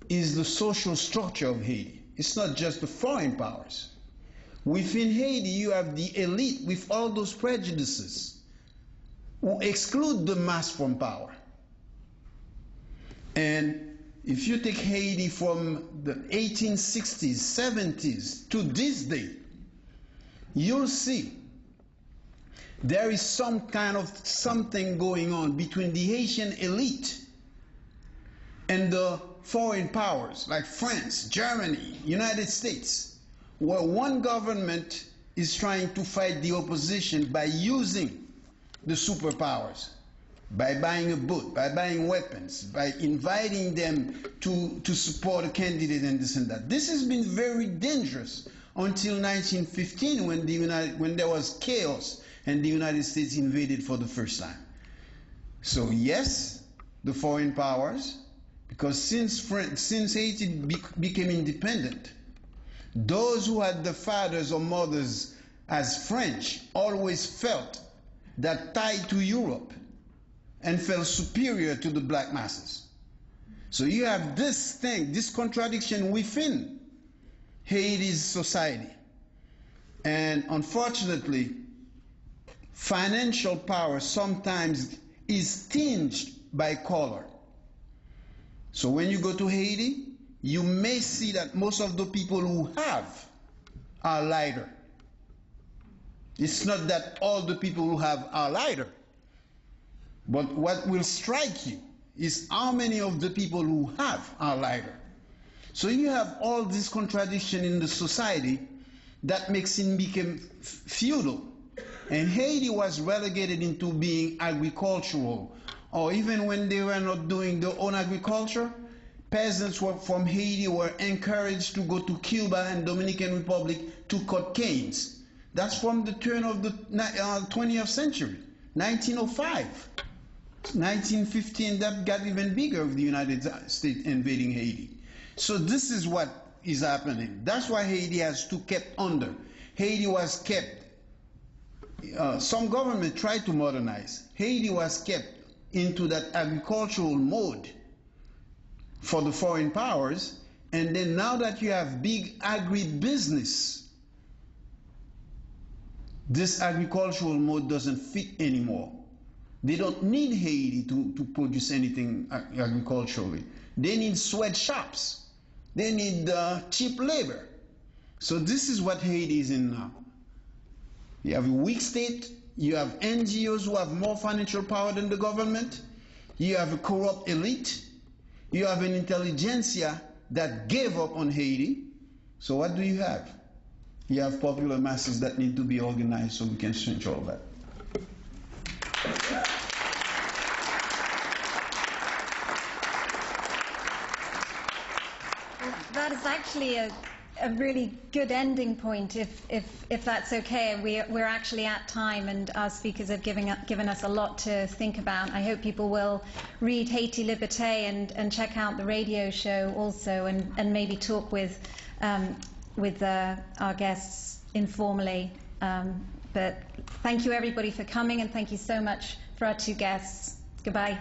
is the social structure of Haiti. It's not just the foreign powers. Within Haiti, you have the elite with all those prejudices who exclude the mass from power. And if you take Haiti from the 1860s, 70s to this day, you'll see there is some kind of something going on between the Haitian elite and the foreign powers like France, Germany, United States, where one government is trying to fight the opposition by using the superpowers, by buying a boat, by buying weapons, by inviting them to support a candidate and this and that. This has been very dangerous until 1915 when there was chaos and the United States invaded for the first time. So yes, the foreign powers, because since Haiti became independent, those who had the fathers or mothers as French always felt that tied to Europe and felt superior to the black masses. So you have this thing, this contradiction within Haiti's society. And unfortunately, financial power sometimes is tinged by color. So when you go to Haiti, you may see that most of the people who have are lighter. It's not that all the people who have are lighter. But what will strike you is how many of the people who have are lighter. So you have all this contradiction in the society that makes it become feudal. And Haiti was relegated into being agricultural, or even when they were not doing their own agriculture, peasants from Haiti were encouraged to go to Cuba and Dominican Republic to cut canes. That's from the turn of the 20th century, 1905. 1915, that got even bigger with the United States invading Haiti. So this is what is happening. That's why Haiti has to kept under. Haiti was kept, some government tried to modernize. Haiti was kept into that agricultural mode for the foreign powers, and then now that you have big agribusiness, this agricultural mode doesn't fit anymore. They don't need Haiti to produce anything agriculturally. They need sweatshops. They need cheap labor. So this is what Haiti is in now. You have a weak state, you have NGOs who have more financial power than the government, you have a corrupt elite, you have an intelligentsia that gave up on Haiti. So what do you have? You have popular masses that need to be organized so we can change all that. That is actually a really good ending point, if that's okay. We're actually at time, and our speakers have given us a lot to think about. I hope people will read Haiti Liberté and check out the radio show also, and maybe talk with our guests informally. But thank you everybody for coming, and thank you so much for our two guests. Goodbye.